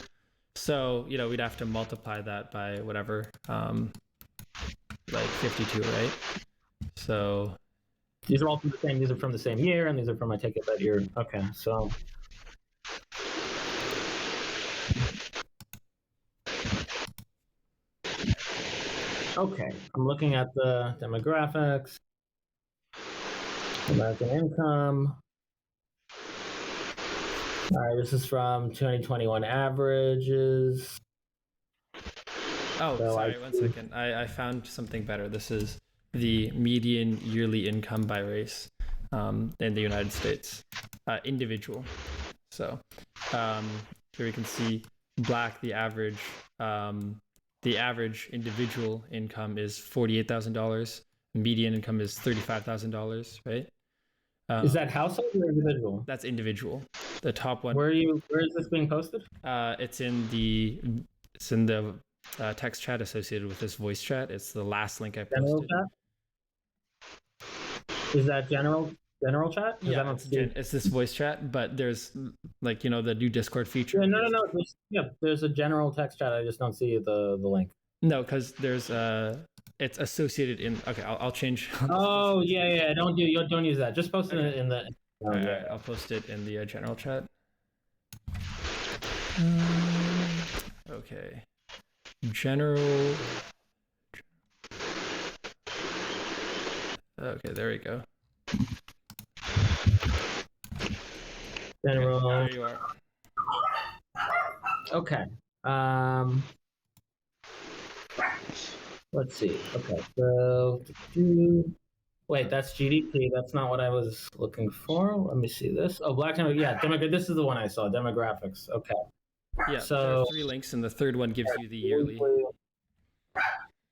So we'd have to multiply that by whatever, like 52, right? So these are all from the same. These are from the same year, and these are from, I take it, that year. Okay, so okay, I'm looking at the demographics, American income. All right, this is from 2021 averages. Oh, so sorry, 1 second. I found something better. This is the median yearly income by race in the United States, individual. So here we can see Black, the average individual income is $48,000. Median income is $35,000, right? Is that household or individual? That's individual. The top one. Where is this being posted? It's in the text chat associated with this voice chat. It's the last link I posted. General chat? Is that general chat? Yeah, it's this voice chat, but there's the new Discord feature. Yeah, no. There's a general text chat. I just don't see the link. No, because there's it's associated in. Okay, I'll change. Oh yeah. Don't use that. Just post it in the. All right, I'll post it in the general chat. Okay. General. Okay, there we go. General. Okay, there you are. Okay. Let's see. Okay. So, wait, that's GDP. That's not what I was looking for. Let me see this. Oh, Black demographics. Yeah, this is the one I saw. Demographics. Okay. Yeah. So there are 3 links, and the third one gives you the yearly.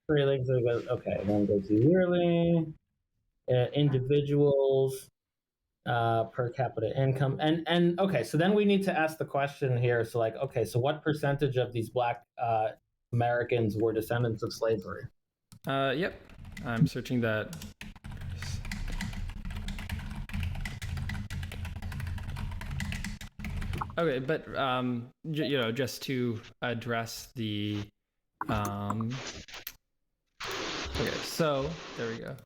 3 links. Okay. Then go to yearly. Individuals. Per capita income, and okay, so then we need to ask the question here. So so what percentage of these Black Americans were descendants of slavery? Yep, I'm searching that. Okay, but just to address the okay, so there we go.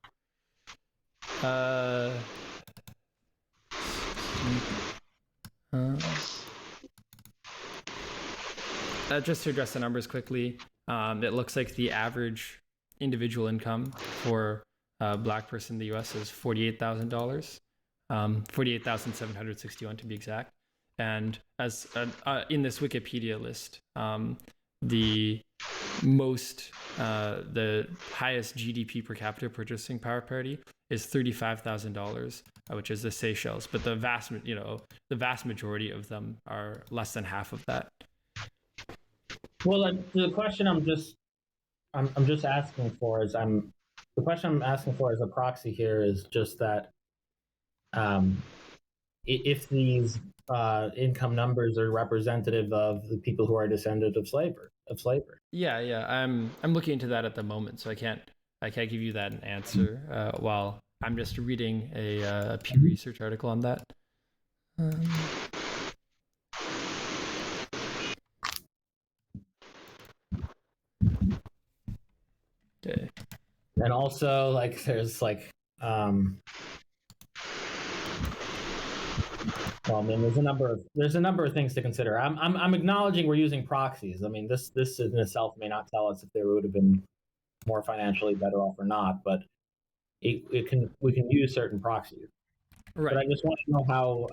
Just to address the numbers quickly, it looks like the average individual income for a Black person in the U.S. is $48,000, $48,761 to be exact. And as in this Wikipedia list, the highest GDP per capita purchasing power parity is $35,000, which is the Seychelles. But the vast majority of them are less than half of that. Well, the question I'm just asking for is the question I'm asking for as a proxy here is just that if these income numbers are representative of the people who are descended of slavery. Yeah. I'm looking into that at the moment, so I can't give you that answer while I'm just reading a Pew Research article on that. Okay. And also, there's well, I mean, there's a number of things to consider. I'm acknowledging we're using proxies. I mean, this in itself may not tell us if they would have been more financially better off or not, but we can use certain proxies. Right. But I just want to know how,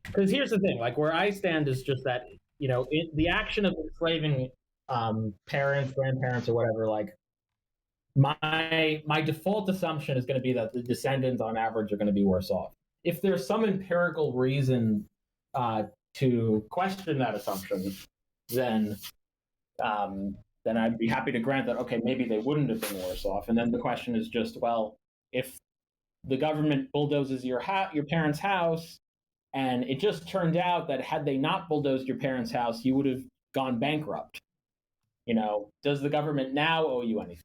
because here's the thing, where I stand is just that the action of enslaving parents, grandparents, or whatever, my default assumption is going to be that the descendants on average are going to be worse off. If there's some empirical reason to question that assumption, then then I'd be happy to grant that, okay, maybe they wouldn't have been worse off. And then the question is just, well, if the government bulldozes your parents' house, and it just turned out that had they not bulldozed your parents' house, you would have gone bankrupt. Does the government now owe you anything?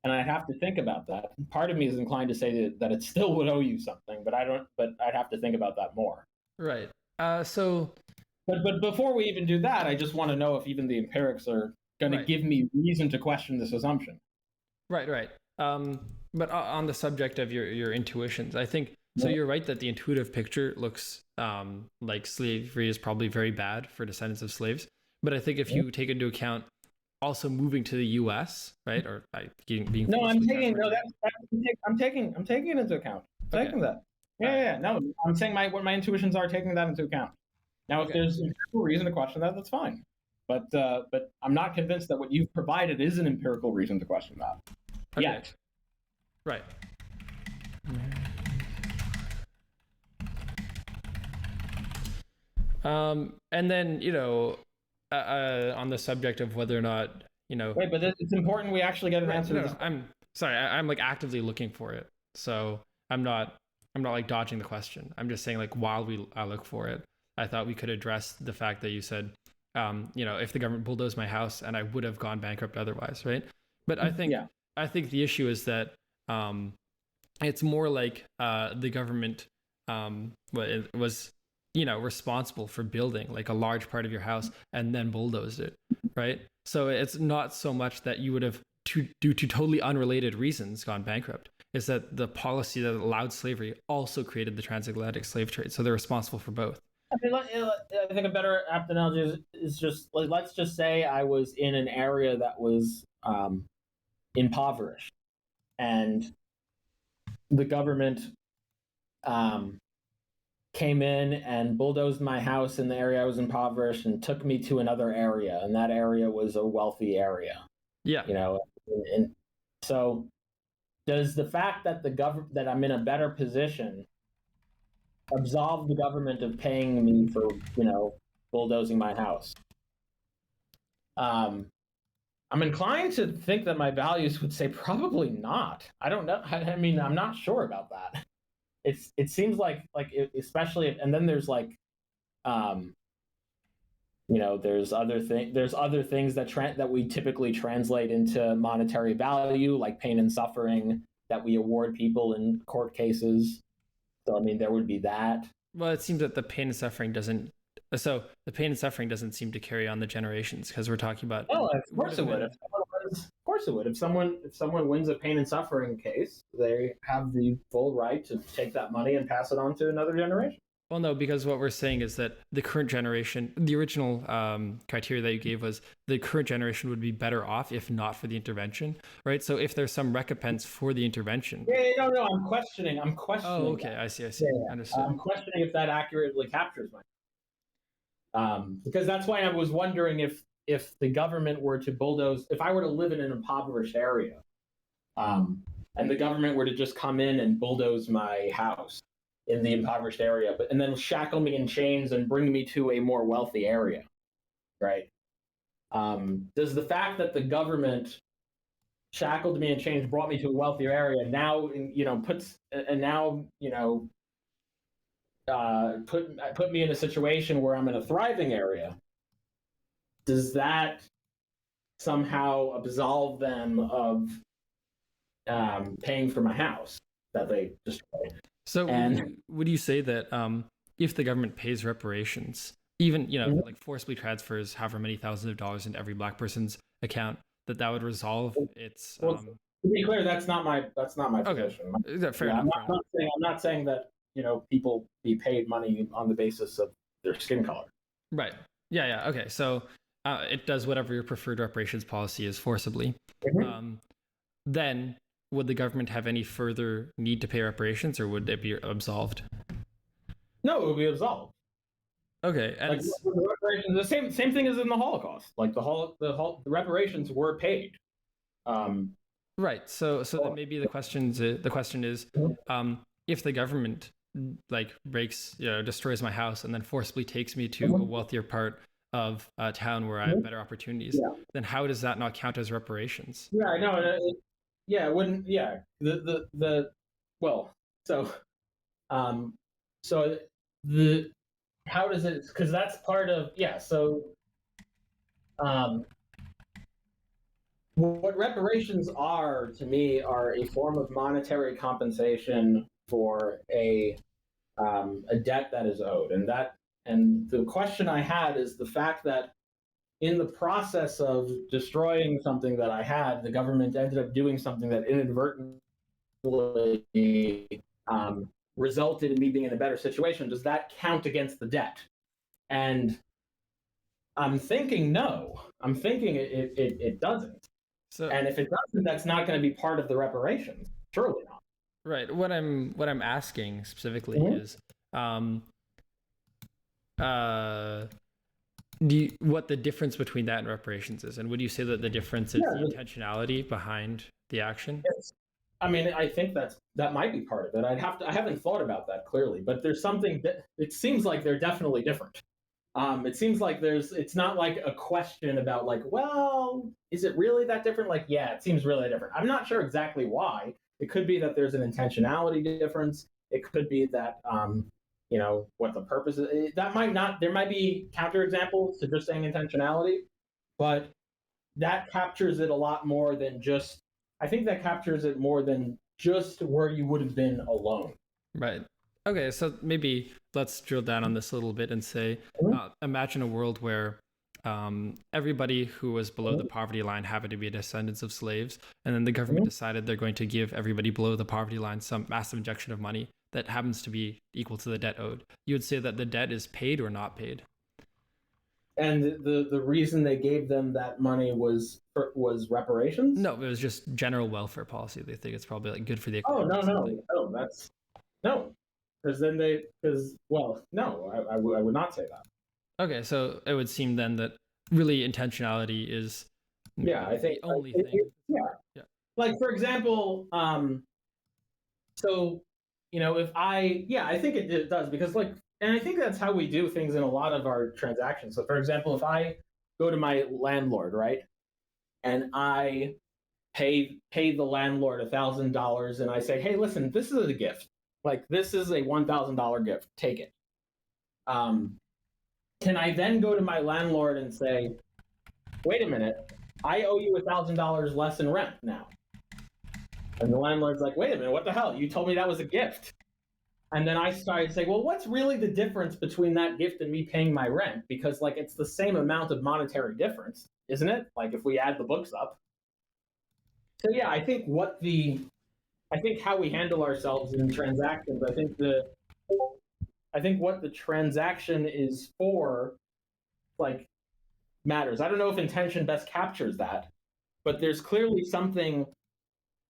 And I have to think about that. Part of me is inclined to say that it still would owe you something, but I don't. But I'd have to think about that more. Right. But before we even do that, I just want to know if even the empirics are going to give me reason to question this assumption. Right. But on the subject of your intuitions, I think so. You're right that the intuitive picture looks like slavery is probably very bad for descendants of slaves. But I think if you take into account also moving to the U.S., right, or being no, I'm taking it into account. I'm taking that. Yeah. No, I'm saying what my intuitions are, taking that into account. Now, if there's empirical reason to question that, that's fine. But I'm not convinced that what you've provided is an empirical reason to question that. Okay. Yet. Right. And then on the subject of whether or not Wait, but it's important we actually get an answer to this. I'm sorry, I'm like actively looking for it, so I'm not like dodging the question. I'm just saying, like, while I look for it, I thought we could address the fact that you said if the government bulldozed my house and I would have gone bankrupt otherwise, right? But I think the issue is that it's more like the government was responsible for building like a large part of your house and then bulldozed it, right? So it's not so much that you would have due to totally unrelated reasons gone bankrupt. It's that the policy that allowed slavery also created the transatlantic slave trade. So they're responsible for both. I mean, I think a better apt analogy is just like, let's just say I was in an area that was impoverished, and the government came in and bulldozed my house in the area I was impoverished and took me to another area, and that area was a wealthy area. Yeah. And so does the fact that that I'm in a better position absolve the government of paying me for, bulldozing my house? I'm inclined to think that my values would say probably not. I don't know. I mean, I'm not sure about that. It seems like especially, and then there's like, there's other things that we typically translate into monetary value, like pain and suffering that we award people in court cases. So I mean, there would be that. Well, it seems that the pain and suffering doesn't seem to carry on the generations, because we're talking about. Oh, of course it would. Of course it would. If someone wins a pain and suffering case, they have the full right to take that money and pass it on to another generation. Well, no, because what we're saying is that the current generation, the original criteria that you gave was the current generation would be better off if not for the intervention, right? So if there's some recompense for the intervention. Yeah, no, I'm questioning. Oh, okay, that. I see. Yeah. Understood. I'm questioning if that accurately captures my. Because that's why I was wondering if the government were to bulldoze, if I were to live in an impoverished area, and the government were to just come in and bulldoze my house in the impoverished area, and then shackle me in chains and bring me to a more wealthy area, right? Does the fact that the government shackled me in chains, brought me to a wealthier area, now put me in a situation where I'm in a thriving area, does that somehow absolve them of paying for my house that they destroyed? So would you say that if the government pays reparations, even like forcibly transfers however many thousands of dollars into every Black person's account, that would resolve its? To be clear, that's not my position. Okay. Fair enough. I'm not saying that people be paid money on the basis of their skin color. Right. Yeah. Okay. So it does whatever your preferred reparations policy is forcibly. Mm-hmm. Then would the government have any further need to pay reparations, or would it be absolved? No, it would be absolved. Okay. And the reparations, the same thing as in the Holocaust. Like the reparations were paid. Right. So then maybe the question is, if the government destroys my house and then forcibly takes me to a wealthier part of a town where I have better opportunities, Yeah. then how does that not count as reparations? Yeah, I know. Yeah, it wouldn't. Yeah, well, so um, so the how does it? Because that's part of So um, what reparations are to me are a form of monetary compensation for a debt that is owed, and the question I had is the fact that in the process of destroying something that I had, the government ended up doing something that inadvertently resulted in me being in a better situation. Does that count against the debt? And I'm thinking no. I'm thinking it doesn't. So And if it doesn't, that's not going to be part of the reparations. Surely not. right, what I'm asking specifically Mhm. is um uh what the difference between that and reparations is, and would you say that the difference is the Yeah. intentionality behind the action? Yes. I mean, I think that might be part of it. I haven't thought about that clearly, but there's something that it seems like they're definitely different. It seems like it's not like a question about like, well, is it really that different? Like, yeah, it seems really different. I'm not sure exactly why. It could be that there's an intentionality difference. It could be that, what the purpose is. That might not, there might be counterexamples to just saying intentionality, but that captures it a lot more than just, I think that captures it more than just where you would have been alone. Right. Okay, so maybe let's drill down on this a little bit and say, Mhm. imagine a world where everybody who was below the poverty line happened to be descendants of slaves, and then the government Mhm. decided they're going to give everybody below the poverty line some massive injection of money that happens to be equal to the debt owed. You would say that the debt is paid or not paid? And the reason they gave them that money was reparations. No, it was just general welfare policy. They think it's probably like good for the Oh, economy no, or something. no, no, that's no, because then because well, no, I would not say that. Okay, so it would seem then that really intentionality is Yeah, I maybe think the only thing. yeah. Yeah. Like for example, so if I think it does because and I think that's how we do things in a lot of our transactions. So for example, if I go to my landlord, right, and I pay the landlord $1,000, and I say, hey, listen, this is a gift. Like this is a $1,000 gift. Take it. Um, can I then go to my landlord and say, wait a minute, I owe you $1,000 less in rent now? And the landlord's like, wait a minute, what the hell? You told me that was a gift. And then I started saying, well, what's really the difference between that gift and me paying my rent? Because like it's the same amount of monetary difference, isn't it? Like if we add the books up. So yeah, I think how we handle ourselves in transactions, I think what the transaction is for, like, matters. I don't know if intention best captures that, but there's clearly something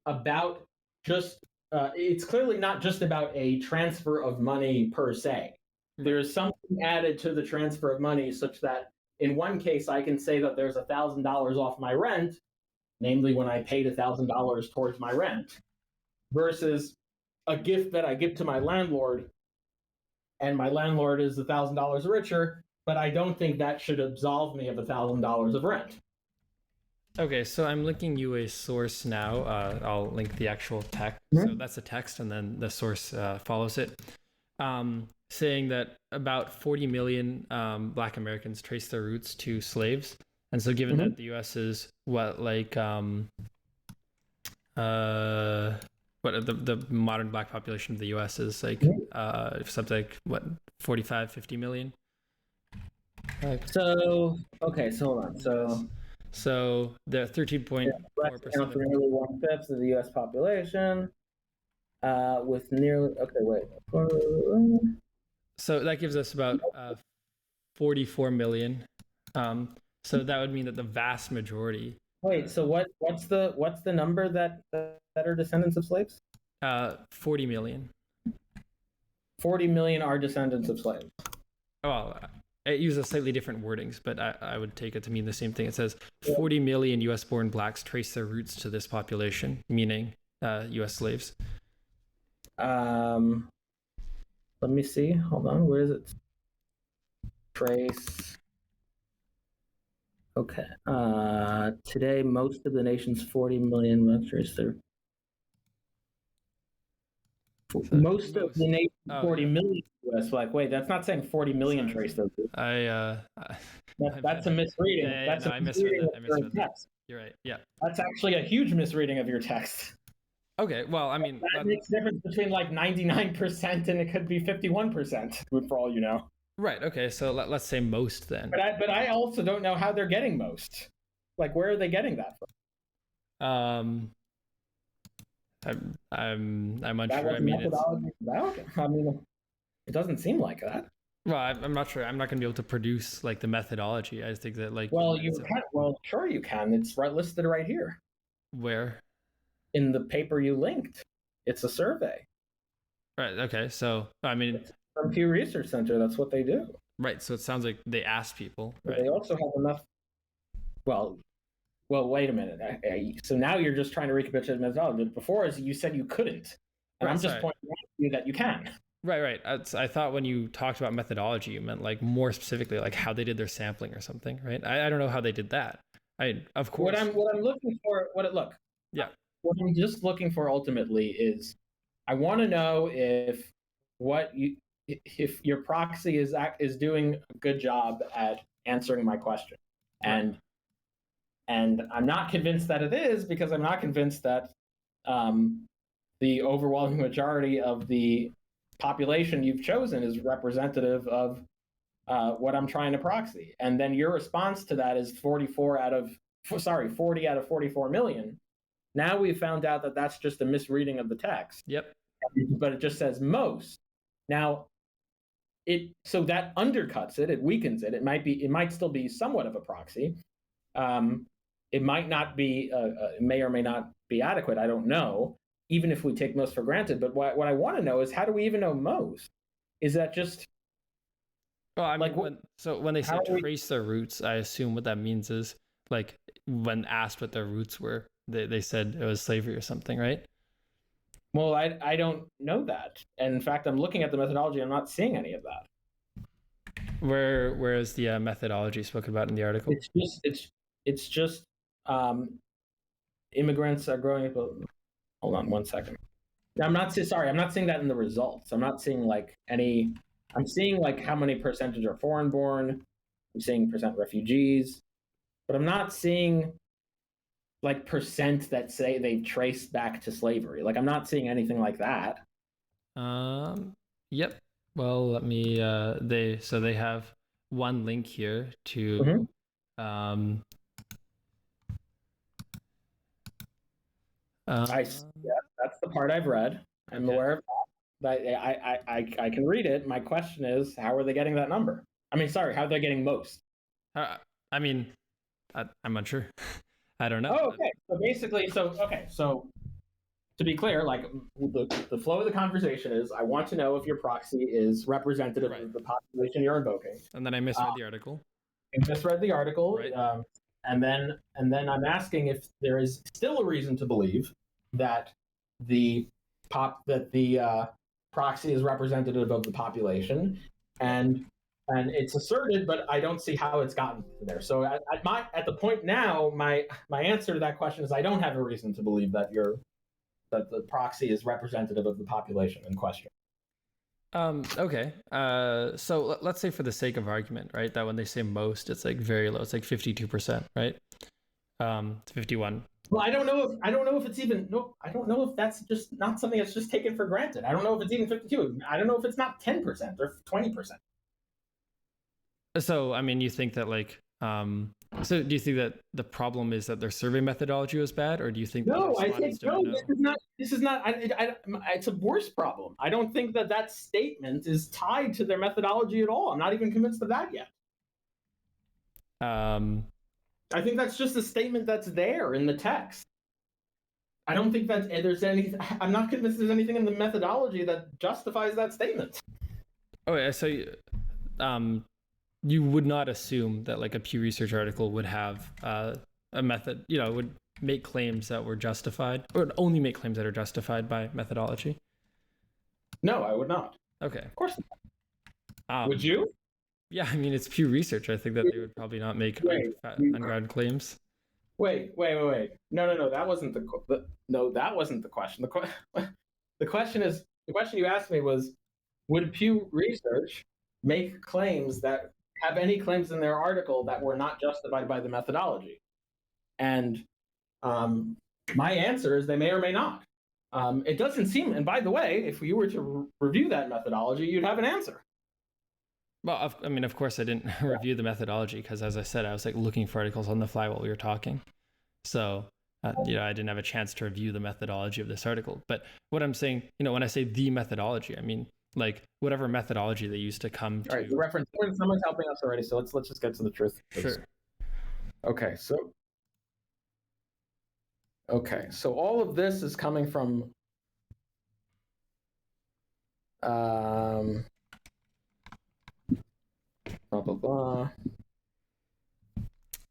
about just it's clearly not just about a transfer of money per se. There's something added to the transfer of money such that in one case I can say that there's $1,000 off my rent, namely when I paid $1,000 towards my rent, versus a gift that I give to my landlord, and my landlord is $1,000 richer, but I don't think that should absolve me of $1,000 of rent. Okay, so I'm linking you a source now. I'll link the actual text. So that's a text, and then the source follows it, saying that about 40 million Black Americans trace their roots to slaves. And so, given that the U.S. is what the modern Black population of the U.S. is like something like what 45, 50 million. So okay, so hold on. So the 13.4% Blacks account for nearly 1/5 of the U.S. population, with nearly So that gives us about 44 million. So that would mean that the vast majority. Wait, so what's the number that are descendants of slaves? 40 million. 40 million are descendants of slaves. Well, it uses slightly different wordings, but I would take it to mean the same thing. It says 40 million U.S. born blacks trace their roots to this population, meaning U.S. slaves. Let me see. Hold on. Where is it? Trace Okay. Today, most of the nation's 40 million vectors. Most of the nation's 40 million US. Like, wait, that's not saying 40 million trace those. That's a misreading. That's a misreading of your text. You're right. Yeah. That's actually a huge misreading of your text. Okay. Well, I mean, that makes a difference between like 99% and it could be 51%, for all you know. Right. Okay. So let's say most then. But I also don't know how they're getting most. Like, where are they getting that from? I'm unsure. I mean, it doesn't seem like that. Well, I'm not sure. I'm not going to be able to produce like the methodology. I just think that like. Well, you can. Well, sure you can. It's listed right here. Where? In the paper you linked. It's a survey. Right. Okay. So I mean, it's from Pew Research Center. That's what they do. Right. So it sounds like they ask people. But right? They also have enough. Well, wait a minute. So now you're just trying to recapitulate methodology. Before, as you said, you couldn't, and I'm just pointing out to you that you can. Right. I thought when you talked about methodology, you meant like more specifically, like how they did their sampling or something, right? I don't know how they did that. Of course. What I'm looking for. Yeah. What I'm just looking for ultimately is, I want to know if your proxy is doing a good job at answering my question, and I'm not convinced that it is, because I'm not convinced that the overwhelming majority of the population you've chosen is representative of what I'm trying to proxy. And then your response to that is 40 out of 44 million. Now we've found out that that's just a misreading of the text. Yep. But it just says most. Now, so that undercuts it. It weakens it. It might still be somewhat of a proxy. It might not be. It may or may not be adequate. I don't know. Even if we take most for granted. But what I want to know is, how do we even know most? Is that just? Well, I mean, when they say trace their roots, I assume what that means is, like, when asked what their roots were, they said it was slavery or something, right? Well, I don't know that. And in fact, I'm looking at the methodology. I'm not seeing any of that. Where is the methodology spoken about in the article? It's just immigrants are growing up. Hold on 1 second. I'm not seeing that in the results. I'm not seeing like any. I'm seeing like how many percentage are foreign born. I'm seeing percent refugees, but I'm not seeing like percent that say they trace back to slavery. Like, I'm not seeing anything like that. Yep. Well, let me. They have one link here to. Mm-hmm. That's the part I've read. I'm aware of that. I can read it. My question is, how are they getting that number? I mean, sorry, how are they getting most? I mean, I'm unsure. I don't know. Oh, okay. So basically, so to be clear, like the flow of the conversation is, I want to know if your proxy is representative of the population you're invoking. And then I misread the article. You misread the article, right. And then I'm asking if there is still a reason to believe that the proxy is representative of the population, and it's asserted, but I don't see how it's gotten there. So at the point now, my answer to that question is, I don't have a reason to believe that the proxy is representative of the population in question. Okay. So let's say, for the sake of argument, right, that when they say most, it's like very low. It's like 52%, right? 51. Well, I don't know if it's even. No, I don't know if that's just not something that's just taken for granted. I don't know if it's even 52. I don't know if it's not 10% or 20%. So, I mean, you think that like, so do you think that the problem is that their survey methodology was bad, or do you think? No, I think no. This is not. It's a worse problem. I don't think that statement is tied to their methodology at all. I'm not even convinced of that yet. I think that's just a statement that's there in the text. I don't think that there's any. I'm not convinced there's anything in the methodology that justifies that statement. Oh yeah, so you would not assume that like a Pew Research article would have a method, would make claims that were justified, or would only make claims that are justified by methodology? No, I would not. Okay. Of course not. Would you? Yeah, I mean, it's Pew Research. I think that they would probably not make Wait, ungrounded claims. wait. No. That wasn't no. That wasn't the question. The question is the question you asked me was, would Pew Research make claims that have any claims in their article that were not justified by the methodology? And my answer is they may or may not. It doesn't seem. And by the way, if you were to review that methodology, you'd have an answer. Well, I mean, of course, I didn't review the methodology because, as I said, I was like looking for articles on the fly while we were talking. So, I didn't have a chance to review the methodology of this article. But what I'm saying, when I say the methodology, I mean like whatever methodology they used to come to. All right, the reference. Someone's helping us already, so let's just get to the truth. Sure. Okay, so all of this is coming from blah blah blah.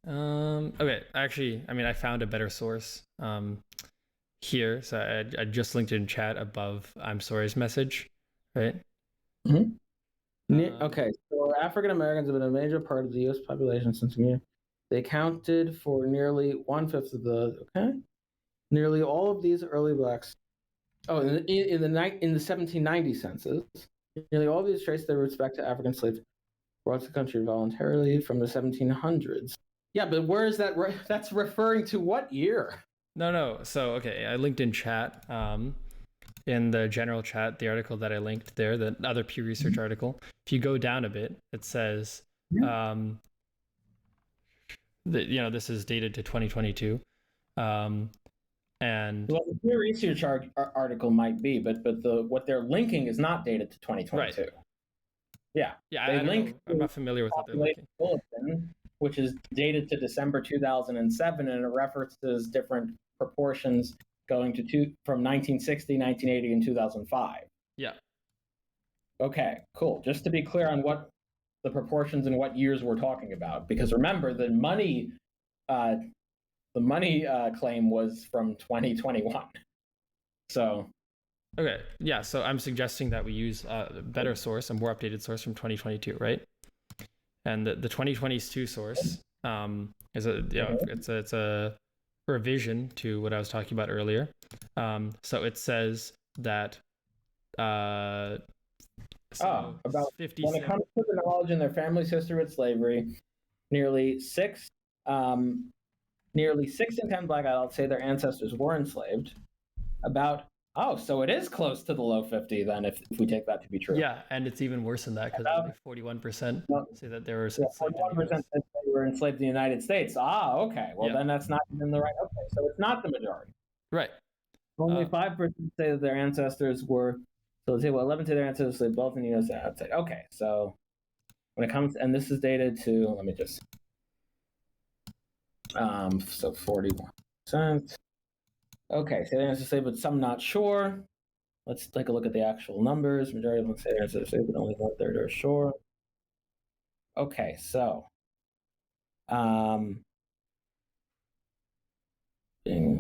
Okay, actually, I mean, I found a better source here. So I just linked in chat above I'm sorry's message, right? Okay, so African Americans have been a major part of the U.S. population since they accounted for nearly 1/5 of nearly all of these early blacks. Oh, in the 1790 census, nearly all of these trace their roots back to African slaves brought to the country voluntarily from the 1700s. Yeah, but where is that? That's referring to what year? No. So, okay, I linked in chat, in the general chat, the article that I linked there, the other Pew Research article. If you go down a bit, it says, that, this is dated to 2022. And well, the Pew Research article might be, but what they're linking is not dated to 2022. Right. Yeah. I'm not familiar with what they're linking. Bulletin, which is dated to December 2007, and it references different proportions going from 1960, 1980, and 2005. Yeah. Okay, cool. Just to be clear on what the proportions and what years we're talking about, because remember the money claim was from 2021. So. Okay. Yeah. So I'm suggesting that we use a better source, a more updated source from 2022, right? And the 2022 source is it's a revision to what I was talking about earlier. So it says that about when it comes to the knowledge in their family's history with slavery, nearly 6 in 10 Black adults say their ancestors were enslaved. So it is close to the low 50 then, if we take that to be true. Yeah, and it's even worse than that because only 41% say that they were enslaved. 41% said they were enslaved in the United States. Okay. Well, then that's not even the right. Okay, so it's not the majority. Right. Only 5% say that their ancestors were. So let's say 11 say their ancestors lived both in the U.S. and outside. Okay, so when it comes, and this is dated to, let me just. So 41%. Okay, so they're say, but some not sure. Let's take a look at the actual numbers. Majority of them say they're say, but only 1/3 are sure. Okay, so blah,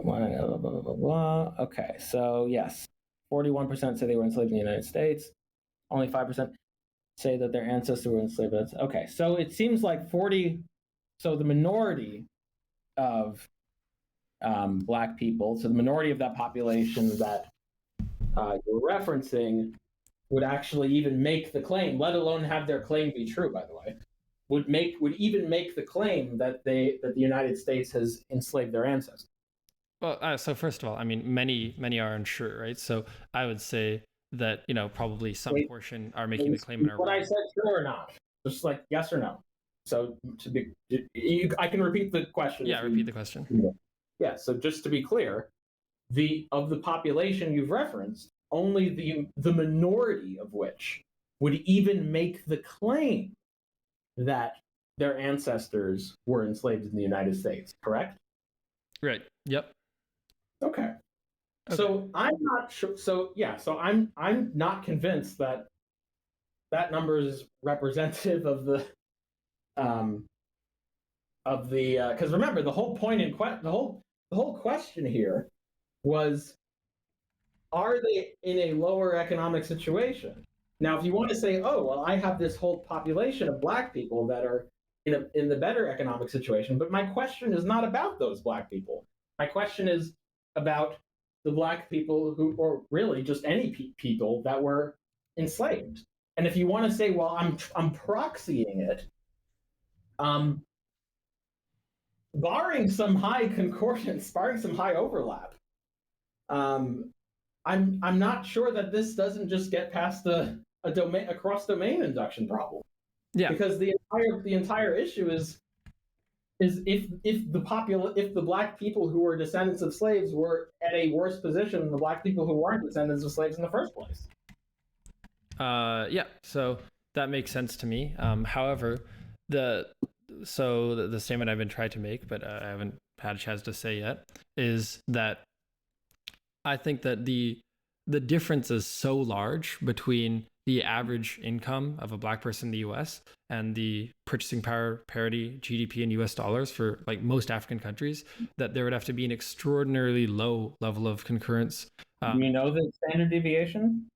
blah, blah, blah. Okay, so yes, 41% say they were enslaved in the United States. Only 5% say that their ancestors were enslaved. Okay, so it seems like so the minority of Black people, so the minority of that population that you're referencing would actually even make the claim, let alone have their claim be true, by the way, would even make the claim that the United States has enslaved their ancestors. Well, so first of all, I mean, many are unsure, right? So I would say that, probably some portion are making the claim and are wrong. What I said, true or not? Just like yes or no. So I can repeat the question. Yeah, repeat the question. Yeah, so just to be clear, of the population you've referenced, only the minority of which would even make the claim that their ancestors were enslaved in the United States, correct? Right. Yep. Okay. So I'm not sure. So I'm not convinced that number is representative of the because remember the whole point the whole question here was, are they in a lower economic situation? Now, if you want to say, oh, well, I have this whole population of Black people that are in the better economic situation, but my question is not about those Black people. My question is about the Black people who, or really just any people that were enslaved. And if you want to say, well, I'm proxying it, um, barring some high concordance, barring some high overlap, um, I'm not sure that this doesn't just get past a cross domain induction problem. Yeah, because the entire issue is if the Black people who were descendants of slaves were at a worse position than the Black people who weren't descendants of slaves in the first place. Yeah, so that makes sense to me. However, the statement I've been trying to make, but I haven't had a chance to say yet, is that I think that the difference is so large between the average income of a Black person in the U.S. and the purchasing power parity GDP in U.S. dollars for like most African countries that there would have to be an extraordinarily low level of concurrence. Do you know the standard deviation?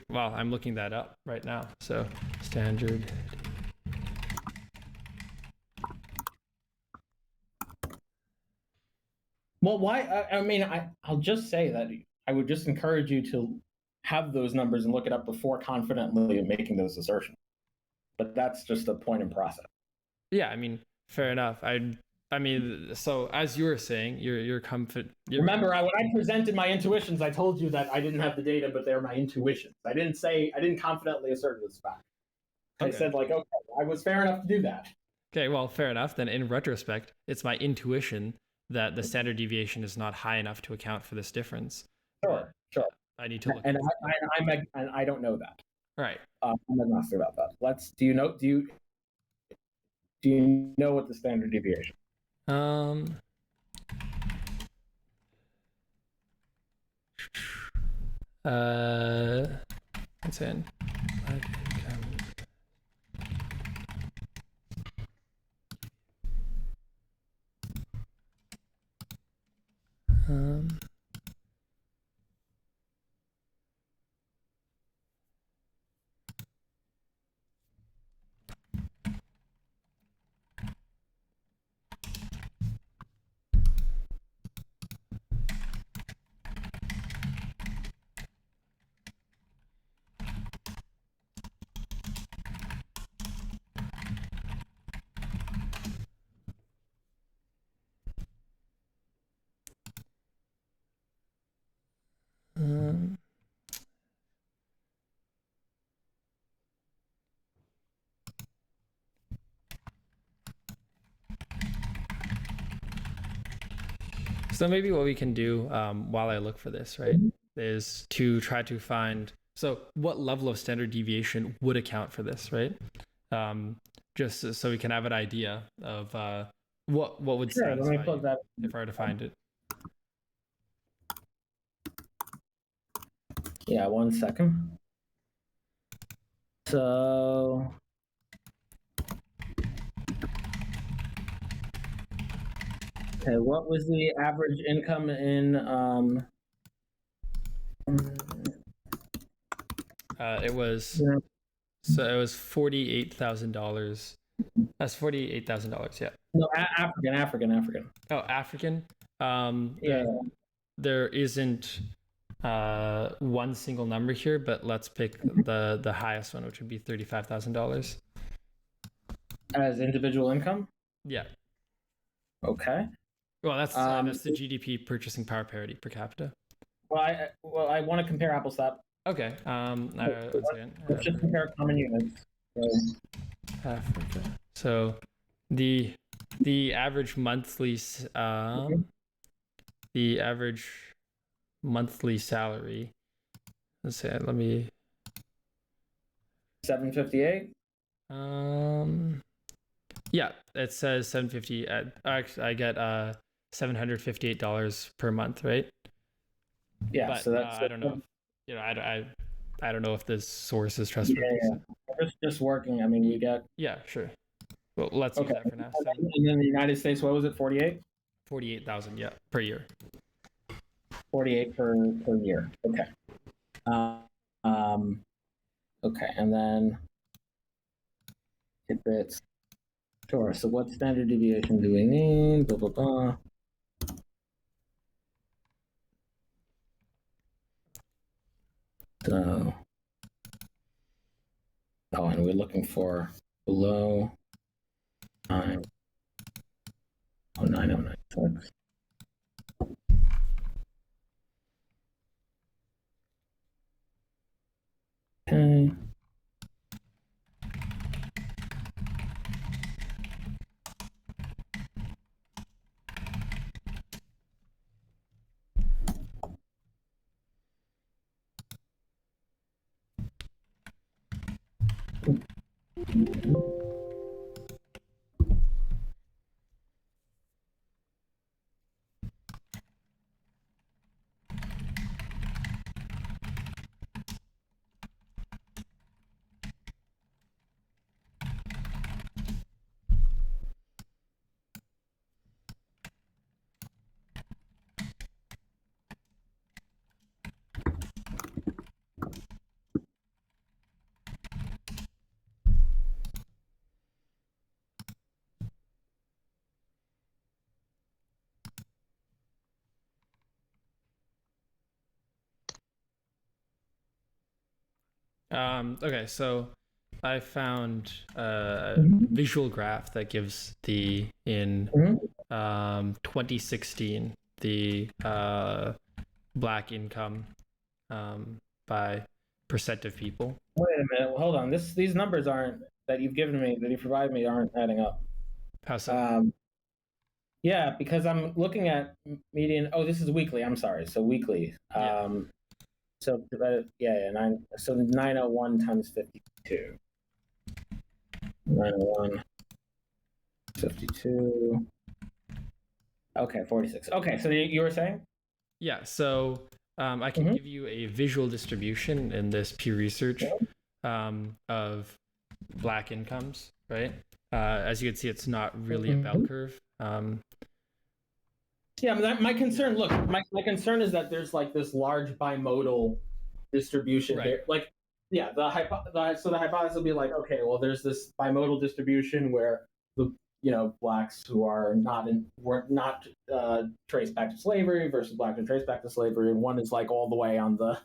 Well, I'm looking that up right now. So standard. Well, why? I mean, I'll just say that I would just encourage you to have those numbers and look it up before confidently making those assertions. But that's just a point in process. Yeah, I mean, fair enough. I mean, so as you were saying, you're comfort. Remember, when I presented my intuitions, I told you that I didn't have the data, but they're my intuitions. I didn't confidently assert this fact. I said, like, okay, I was fair enough to do that. Okay, well, fair enough. Then in retrospect, it's my intuition that the standard deviation is not high enough to account for this difference. Sure. I need to look. And I don't know that. Right. I'm agnostic about that. Do you know what the standard deviation? It's in. So maybe what we can do while I look for this, right, is to try to find, so what level of standard deviation would account for this, right? Just so we can have an idea of what would satisfy you if I were to find it. Yeah, 1 second. So okay, what was the average income in it was $48,000. That's $48,000. Yeah. No, African. Oh, African. Yeah. There isn't one single number here, but let's pick the highest one, which would be $35,000 as individual income. Yeah. Okay. Well, that's the GDP purchasing power parity per capita. Well, I want to compare apples to apples. Okay. Let's just compare common units. So, Africa. So the average monthly salary. Let's say, let me. $758. Yeah, it says $750. Actually, I get $758 per month, right? Yeah, but, so that's I don't know. I don't know if this source is trustworthy. Yeah. Just working. I mean, we get. Yeah, sure. Well, let's use that for now. And in the United States, what was it? 48. 48,000, yeah, per year. 48 per year. Okay. Okay, and then tidbits. Sure. So what standard deviation do we need? Blah blah blah. So, oh, and we're looking for below 90906. Okay. Okay, so I found a Mhm. visual graph that gives the in Mhm. 2016 the black income by percent of people. Wait a minute. Hold on. These numbers aren't that you've given me that you provided me aren't adding up. How so? Um, yeah, because I'm looking at median. Oh, this is weekly. I'm sorry. So weekly. Yeah. So yeah, nine. So 901 times 52. 901 52. Okay, 46. Okay, so you were saying? Yeah. So I can give you a visual distribution in this Pew Research of black incomes, right? As you can see, it's not really a bell curve. Yeah, my concern. Look, my concern is that there's like this large bimodal distribution Right. here. Like, yeah, so the hypothesis will be like, okay, well, there's this bimodal distribution where the blacks who are were not traced back to slavery versus blacks who traced back to slavery, and one is like all the way on the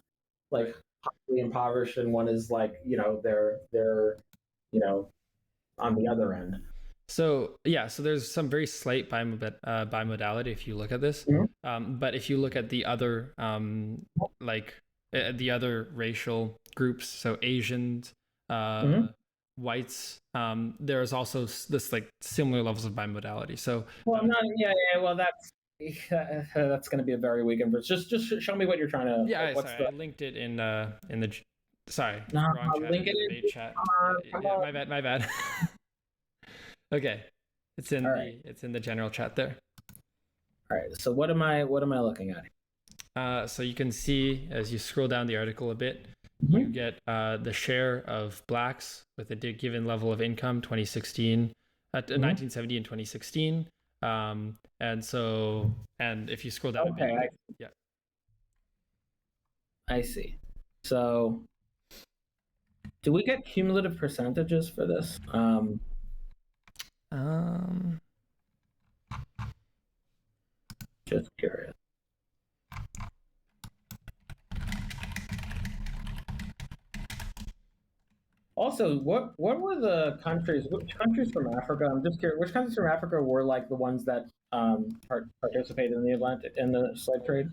like highly impoverished, and one is like they're on the other end. So yeah, so there's some very slight bimodality if you look at this, but if you look at the other like the other racial groups, so Asians, whites, there's also this like similar levels of bimodality. So well, I'm not. Yeah. Well, that's going to be a very weak inverse. Just show me what you're trying to. yeah, Like, what's sorry, the? I linked it in the sorry, No, wrong chat, link in the it debate in. chat. Come Yeah, on. my bad. Okay, All right. it's in the general chat there. All right. So what am I looking at? So you can see as you scroll down the article a bit, you get the share of blacks with a given level of income 2016 at 1970 and 2016. And if you scroll down a bit, yeah. I see. So do we get cumulative percentages for this? Just curious. Also, what were the countries? Which countries from Africa? I'm just curious. Which countries from Africa were like the ones that participated in the slave trade?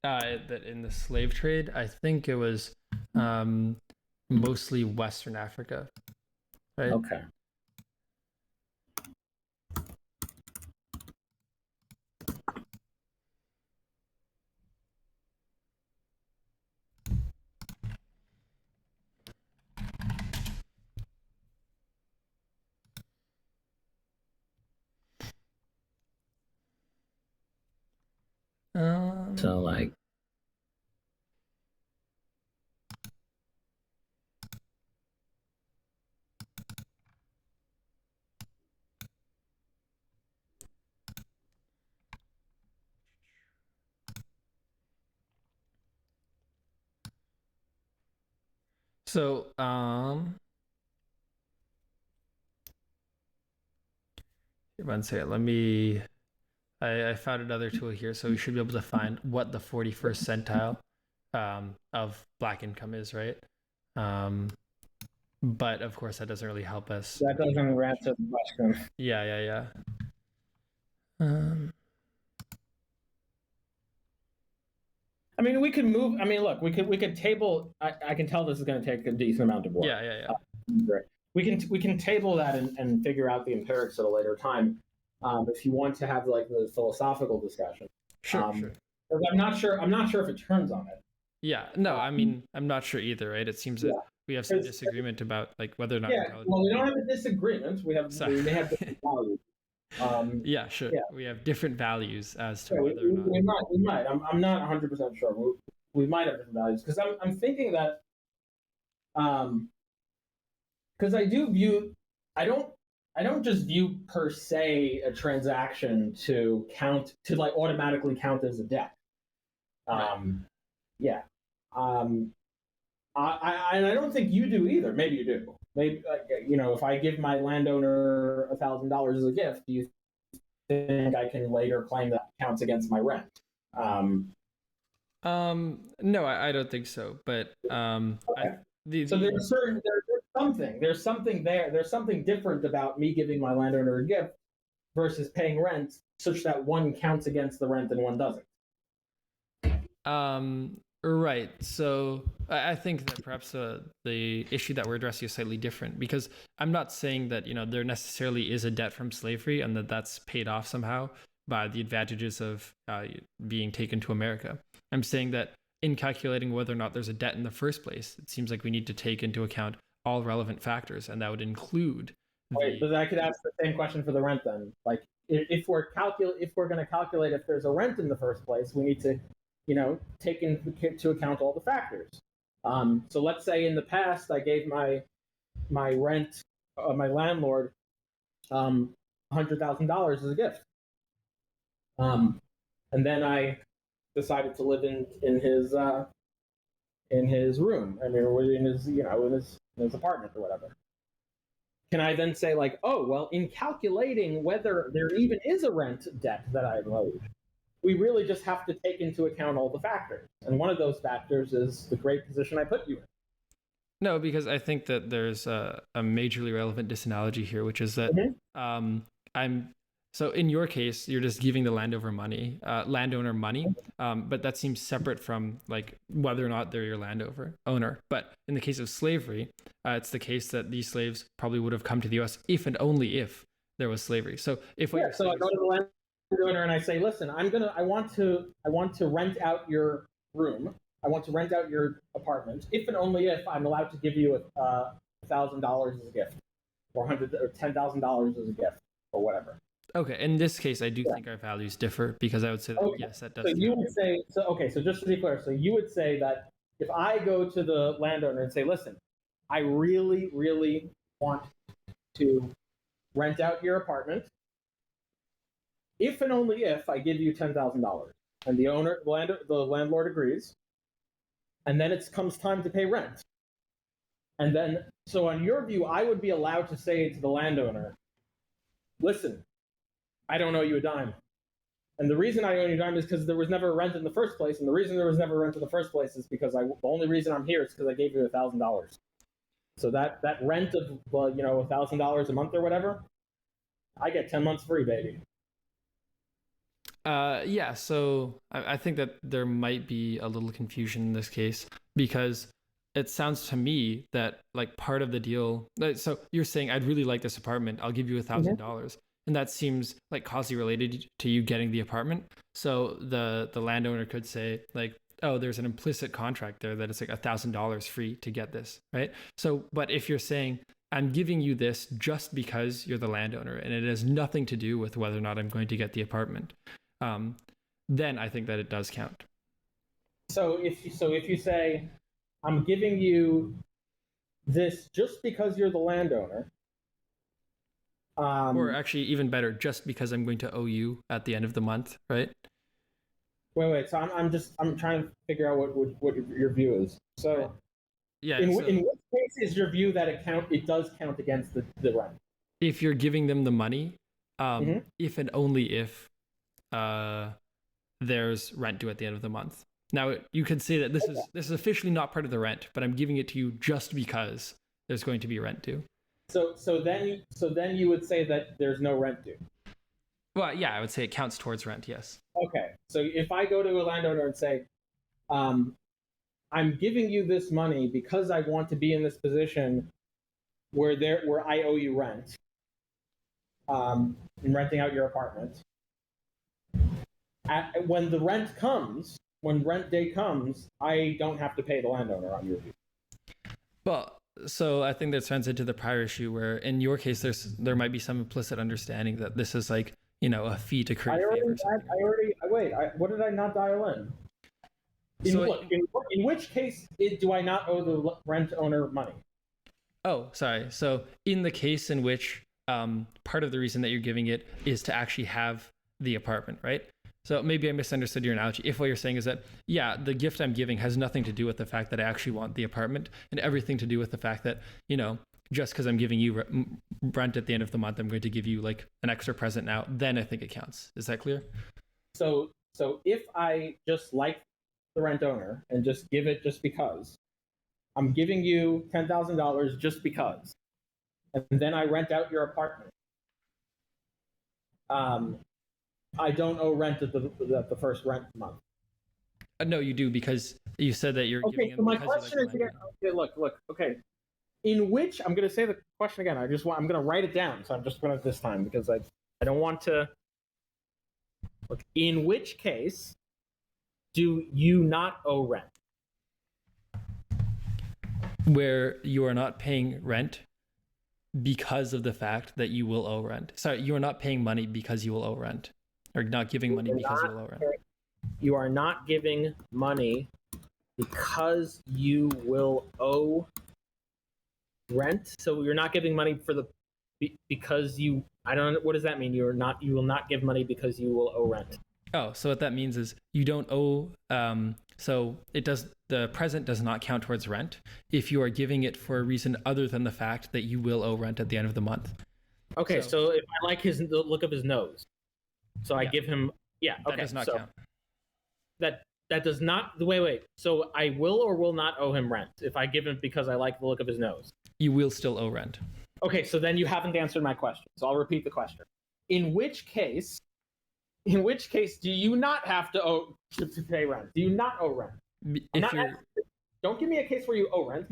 That in the slave trade, I think it was mostly Western Africa, right? Okay. So like. So, one second. Let me. I found another tool here, so we should be able to find what the 41st centile of black income is, right? But of course, that doesn't really help us. That doesn't answer the question. Yeah. Um, I mean, we could move. I mean, look, we could table. I can tell this is going to take a decent amount of work. yeah. Right. We can table that and figure out the empirics at a later time, if you want to have like the philosophical discussion. Sure. I'm not sure if it turns on it. Yeah. No, I mean, I'm not sure either, right? It seems that we have some disagreement about like whether or not. Yeah. Well, we don't have a disagreement. We may have different values. Yeah, sure. Yeah. We have different values as to whether or not. We might. I'm not 100% sure. We might have different values because I'm thinking that, because I don't just view per se a transaction to like automatically count as a debt. Yeah. I don't think you do either. Maybe you do. Maybe if I give my landowner $1,000 as a gift, do you think I can later claim that counts against my rent? No, I don't think so. But okay. So there's something there. There's something different about me giving my landowner a gift versus paying rent, such that one counts against the rent and one doesn't. Right. So I think that perhaps the issue that we're addressing is slightly different, because I'm not saying that, there necessarily is a debt from slavery and that that's paid off somehow by the advantages of being taken to America. I'm saying that in calculating whether or not there's a debt in the first place, it seems like we need to take into account all relevant factors, and that would include. Wait, but I could ask the same question for the rent then. Like, if we're going to calculate if there's a rent in the first place, we need to take into account all the factors. So let's say in the past I gave my landlord $100,000 as a gift, and then I decided to live in his room. I mean, or in his apartment or whatever. Can I then say like, oh well, in calculating whether there even is a rent debt that I owed, we really just have to take into account all the factors. And one of those factors is the great position I put you in. No, because I think that there's a majorly relevant disanalogy here, which is that so in your case, you're just giving the landowner money, but that seems separate from like whether or not they're your owner. But in the case of slavery, it's the case that these slaves probably would have come to the U.S. if and only if there was slavery. So if I go to the landowner and I say, listen, I want to rent out your room. I want to rent out your apartment if and only if I'm allowed to give you $1,000 as a gift, or $10,000 as a gift, or whatever. Okay, in this case, I do think our values differ, because I would say that yes, that does. So you would say so just to be clear, so you would say that if I go to the landowner and say, listen, I really, really want to rent out your apartment, if and only if I give you $10,000, and the landlord agrees, and then it comes time to pay rent, and then so on your view, I would be allowed to say to the landowner, listen, I don't owe you a dime, and the reason I owe you a dime is because there was never rent in the first place, and the reason there was never rent in the first place is because the only reason I'm here is because I gave you $1,000. So that rent of $1,000 a month or whatever, I get 10 months free, baby. Yeah, so I think that there might be a little confusion in this case, because it sounds to me that like part of the deal, so you're saying I'd really like this apartment, I'll give you $1,000, and that seems like causally related to you getting the apartment. So the landowner could say like, oh, there's an implicit contract there that it's like $1,000 free to get this, right? So, but if you're saying I'm giving you this just because you're the landowner and it has nothing to do with whether or not I'm going to get the apartment, then I think that it does count. So if you say I'm giving you this just because you're the landowner, or actually even better, just because I'm going to owe you at the end of the month, right? Wait. So I'm trying to figure out what your view is. So Yeah. In So which case is your view that it does count against the rent? if you're giving them the money, Mm-hmm. if and only if there's rent due at the end of the month. Now you could say that this is officially not part of the rent, but I'm giving it to you just because there's going to be rent due. So then you would say that there's no rent due. Well, yeah, I would say it counts towards rent. Yes. Okay. So if I go to a landowner and say, I'm giving you this money because I want to be in this position where I owe you rent, and renting out your apartment. When the rent comes, when rent day comes, I don't have to pay the landowner on your view. Well, so I think that turns into the prior issue where, in your case, there might be some implicit understanding that this is like a fee to create favors. What did I not dial in? In which case do I not owe the rent owner money? Oh, sorry. So in the case in which part of the reason that you're giving it is to actually have the apartment, right? So maybe I misunderstood your analogy. If what you're saying is that, yeah, the gift I'm giving has nothing to do with the fact that I actually want the apartment and everything to do with the fact that, just because I'm giving you rent at the end of the month, I'm going to give you like an extra present now, then I think it counts. Is that clear? So if I just like the rent owner and just give it just because, I'm giving you $10,000 just because, and then I rent out your apartment, I don't owe rent at the first rent month. No, you do, because you said that you're giving it. So my question is again. Okay, look. Okay, in which I'm going to say the question again. I'm going to write it down. So I'm just going to this time because I don't want to. Look, in which case do you not owe rent? Where you are not paying rent because of the fact that you will owe rent. Sorry, you are not paying money because you will owe rent. Or not giving money because you will owe rent. You are not giving money because you will owe rent. So you're not giving money because you. I don't know, what does that mean? You will not give money because you will owe rent. Oh, so what that means is you don't owe. So the present does not count towards rent if you are giving it for a reason other than the fact that you will owe rent at the end of the month. Okay, so if I like the look of his nose, so I give him, yeah, okay. That does not count. That does not, wait. So I will or will not owe him rent if I give him because I like the look of his nose? You will still owe rent. Okay, so then you haven't answered my question. So I'll repeat the question. In which case do you not have to pay rent? Do you not owe rent? Don't give me a case where you owe rent.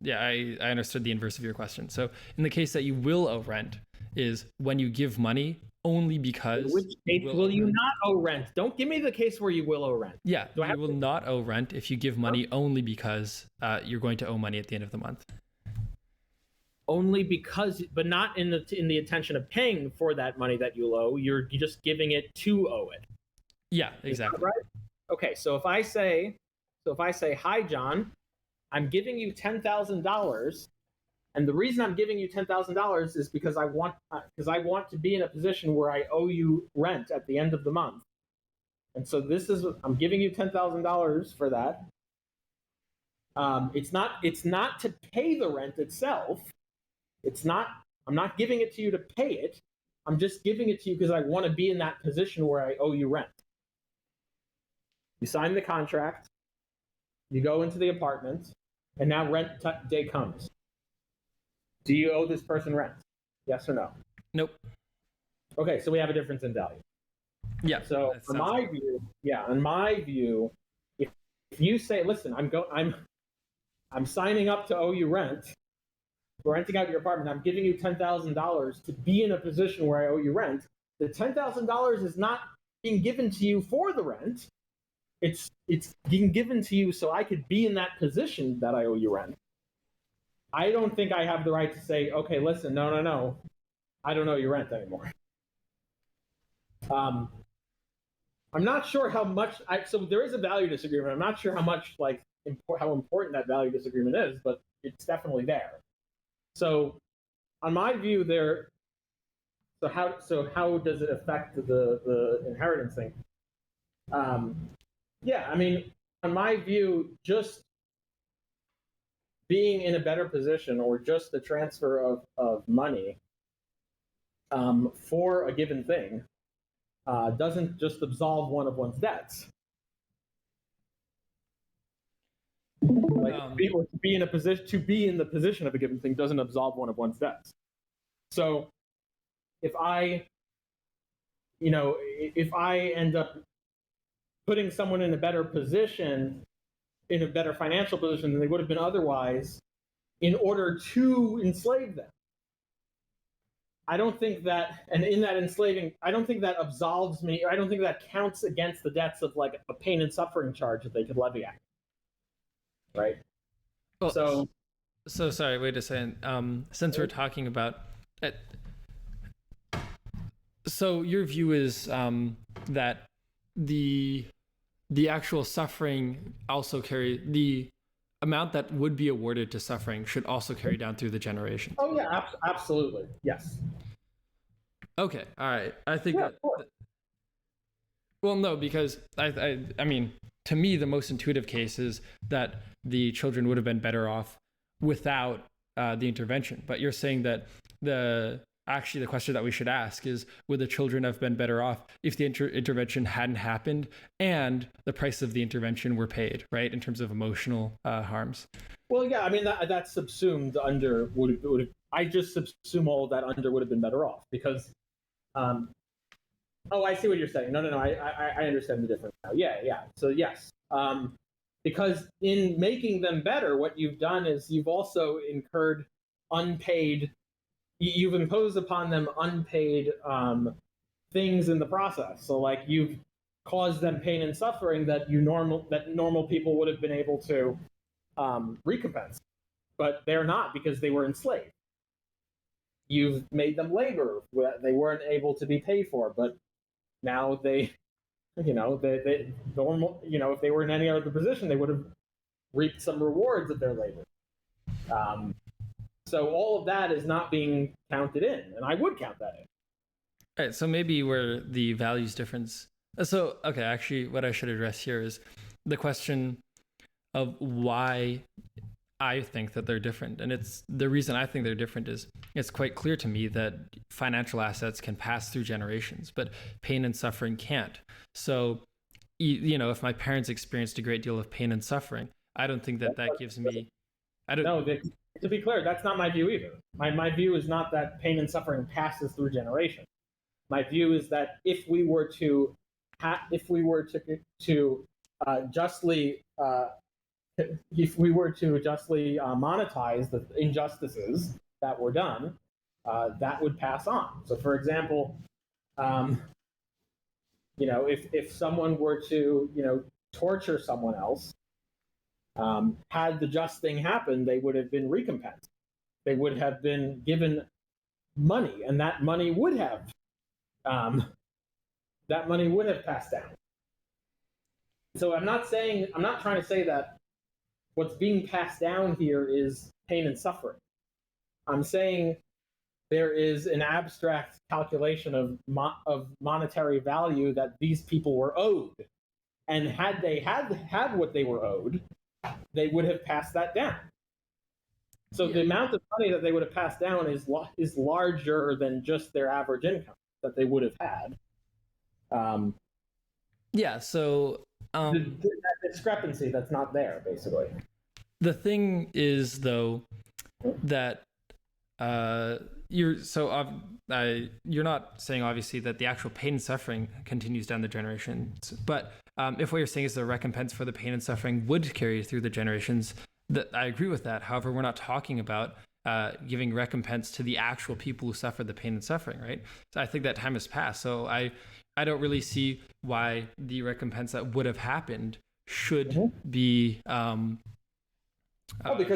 Yeah, I understood the inverse of your question. So in the case that you will owe rent is when you give money only because. In which case will you not owe rent? Don't give me the case where you will owe rent. Yeah, you will not owe rent if you give money only because you're going to owe money at the end of the month. Only because, but not in the intention of paying for that money that you owe. You're just giving it to owe it. Yeah, exactly. Right? Okay, so if I say, hi, John, I'm giving you $10,000, and the reason I'm giving you $10,000 is because I want to be in a position where I owe you rent at the end of the month, and so I'm giving you $10,000 for that. It's not to pay the rent itself. I'm not giving it to you to pay it. I'm just giving it to you because I want to be in that position where I owe you rent. You sign the contract, you go into the apartment, and now rent day comes. Do you owe this person rent? Yes or no? Nope. Okay, so we have a difference in value. Yeah. So in my view, if you say, listen, I'm signing up to owe you rent, we're renting out your apartment, I'm giving you $10,000 to be in a position where I owe you rent, the $10,000 is not being given to you for the rent. It's being given to you so I could be in that position that I owe you rent. I don't think I have the right to say, okay, listen, no, I don't owe you rent anymore. I'm not sure how much, so there is a value disagreement. I'm not sure how much, how important that value disagreement is, but it's definitely there. So, on my view, so how does it affect the inheritance thing? Yeah, I mean, on my view, just being in a better position or just the transfer of money for a given thing doesn't just absolve one of one's debts. Like to be in the position of a given thing doesn't absolve one of one's debts. So if I end up putting someone in a better position, in a better financial position than they would have been otherwise, in order to enslave them, I don't think that, and in that enslaving, I don't think that absolves me, or I don't think that counts against the debts of like a pain and suffering charge that they could levy at. Right? Well, so sorry, wait a second. Since we're talking about it, so your view is that the actual suffering also the amount that would be awarded to suffering should also carry down through the generations. Oh yeah, absolutely, yes. Okay, all right. I think well, no, because I mean, to me, the most intuitive case is that the children would have been better off without the intervention. But you're saying that the question that we should ask is, would the children have been better off if the intervention hadn't happened and the price of the intervention were paid, right, in terms of emotional harms? Well, yeah, I mean, that's subsumed under would I just subsume all of that under would have been better off, because I see what you're saying. No, I understand the difference now. Yeah. So yes, because in making them better, what you've done is you've also incurred unpaid. You've imposed upon them unpaid things in the process. So, like, you've caused them pain and suffering that normal people would have been able to recompense, but they're not, because they were enslaved. You've made them labor that they weren't able to be paid for, but now they normal. If they were in any other position, they would have reaped some rewards of their labor. So all of that is not being counted in, and I would count that in. All right, so maybe where the values difference. So, okay, actually, what I should address here is the question of why I think that they're different. And it's the reason I think they're different is it's quite clear to me that financial assets can pass through generations, but pain and suffering can't. So, if my parents experienced a great deal of pain and suffering, I don't think that gives me... No, to be clear, that's not my view either. My view is not that pain and suffering passes through generations. My view is that if we were to justly monetize the injustices that were done, that would pass on. So, for example, if someone were to torture someone else, had the just thing happened, they would have been recompensed. They would have been given money, and that money would have passed down. So I'm not trying to say that what's being passed down here is pain and suffering. I'm saying there is an abstract calculation of monetary value that these people were owed, and had they had what they were owed, they would have passed that down. So the amount of money that they would have passed down is larger than just their average income that they would have had. So that discrepancy that's not there, basically. The thing is, though, that you're not saying, obviously, that the actual pain and suffering continues down the generations, but if what you're saying is the recompense for the pain and suffering would carry through the generations, that I agree with that. However, we're not talking about giving recompense to the actual people who suffered the pain and suffering, right? So I think that time has passed. So I don't really see why the recompense that would have happened should be because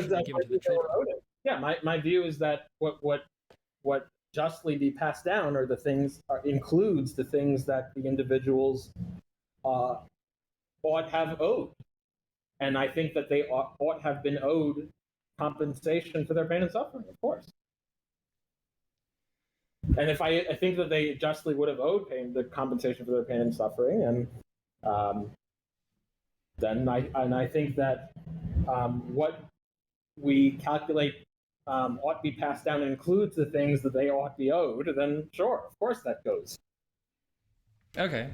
that's given to the children. Yeah, my view is that what justly be passed down are the things includes the things that the individuals ought have owed, and I think that they ought have been owed compensation for their pain and suffering, of course. And if I think that they justly would have owed the compensation for their pain and suffering, and then I think that what we calculate ought to be passed down includes the things that they ought to be owed, then sure, of course that goes. Okay.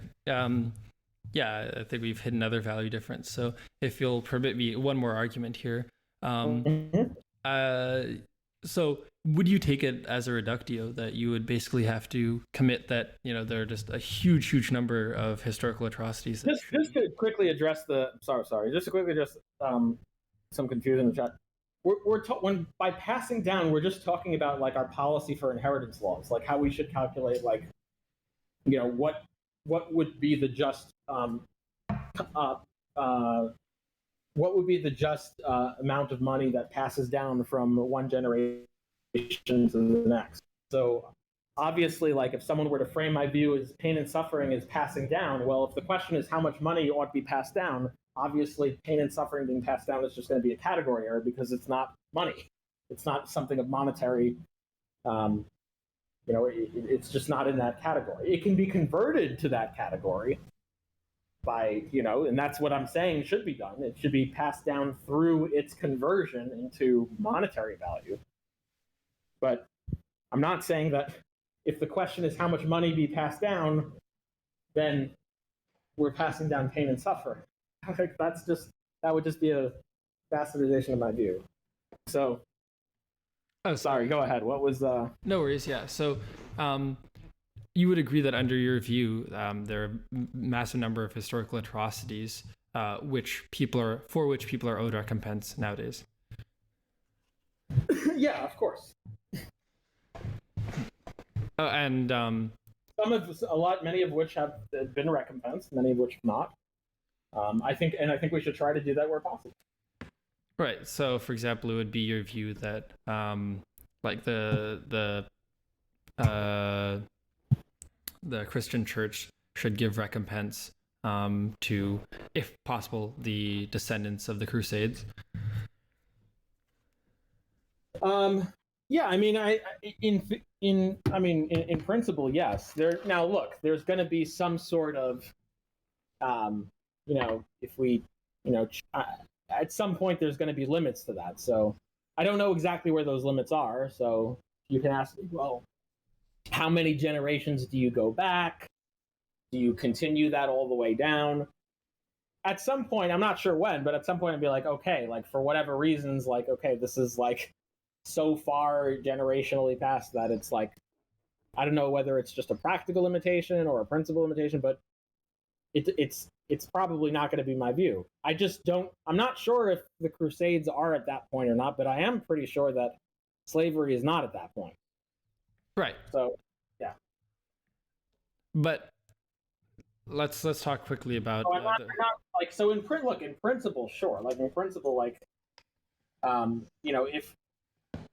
Yeah, I think we've hit another value difference. So if you'll permit me one more argument here. Mm-hmm. So would you take it as a reductio that you would basically have to commit that, there are just a huge number of historical atrocities? Just to quickly address just to quickly address some confusion in the chat. When by passing down, we're just talking about like our policy for inheritance laws, like how we should calculate, like, what would be the just what would be the just amount of money that passes down from one generation to the next. So obviously, like, if someone were to frame my view as pain and suffering is passing down, well, if the question is how much money ought to be passed down, obviously pain and suffering being passed down is just going to be a category error because it's not money. It's not something of monetary, it's just not in that category. It can be converted to that category by, and that's what I'm saying should be done. It should be passed down through its conversion into monetary value. But I'm not saying that if the question is how much money be passed down, then we're passing down pain and suffering. I think that would just be a bastardization of my view. So, sorry, go ahead. What was No worries. Yeah. So, you would agree that under your view, there are a massive number of historical atrocities for which people are owed recompense nowadays. Yeah, of course. And many of which have been recompensed, many of which have not. I think we should try to do that where possible. Right. So, for example, it would be your view that, like the Christian Church should give recompense to, if possible, the descendants of the Crusades. Yeah, I mean, in principle, yes. Now, look, there's going to be some sort of, if we, at some point there's going to be limits to that. So I don't know exactly where those limits are. So you can ask me, well, how many generations do you go back? Do you continue that all the way down? At some point, I'm not sure when, but at some point I'd be like, okay, like for whatever reasons, like, okay, this is like so far generationally past that it's like, I don't know whether it's just a practical limitation or a principle limitation, but it's probably not going to be my view. I'm not sure if the Crusades are at that point or not, but I am pretty sure that slavery is not at that point. Right. So, yeah. But let's talk quickly about. In principle, sure. Like in principle, like,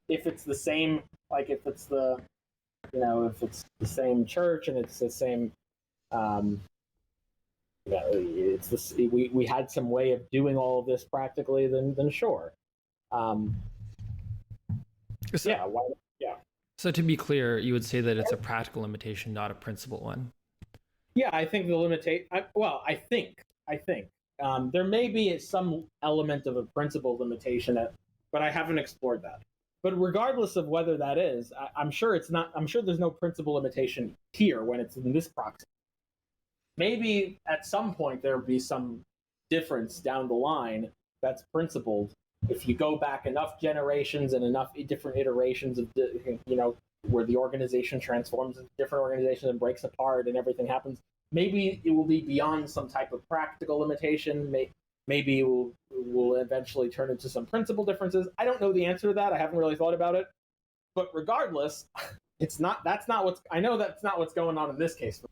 if it's the same, like if it's the same church and it's the same, it's this. We had some way of doing all of this practically, then sure. So to be clear, you would say that it's a practical limitation, not a principle one. Yeah, I think the limitation. I think there may be some element of a principle limitation, but I haven't explored that. But regardless of whether that is, I'm sure it's not. I'm sure there's no principle limitation here when it's in this proxy. Maybe at some point there will be some difference down the line that's principled. If you go back enough generations and enough different iterations of, where the organization transforms into different organizations and breaks apart and everything happens, maybe it will be beyond some type of practical limitation. Maybe it will eventually turn into some principle differences. I don't know the answer to that. I haven't really thought about it. But regardless, that's not what's going on in this case.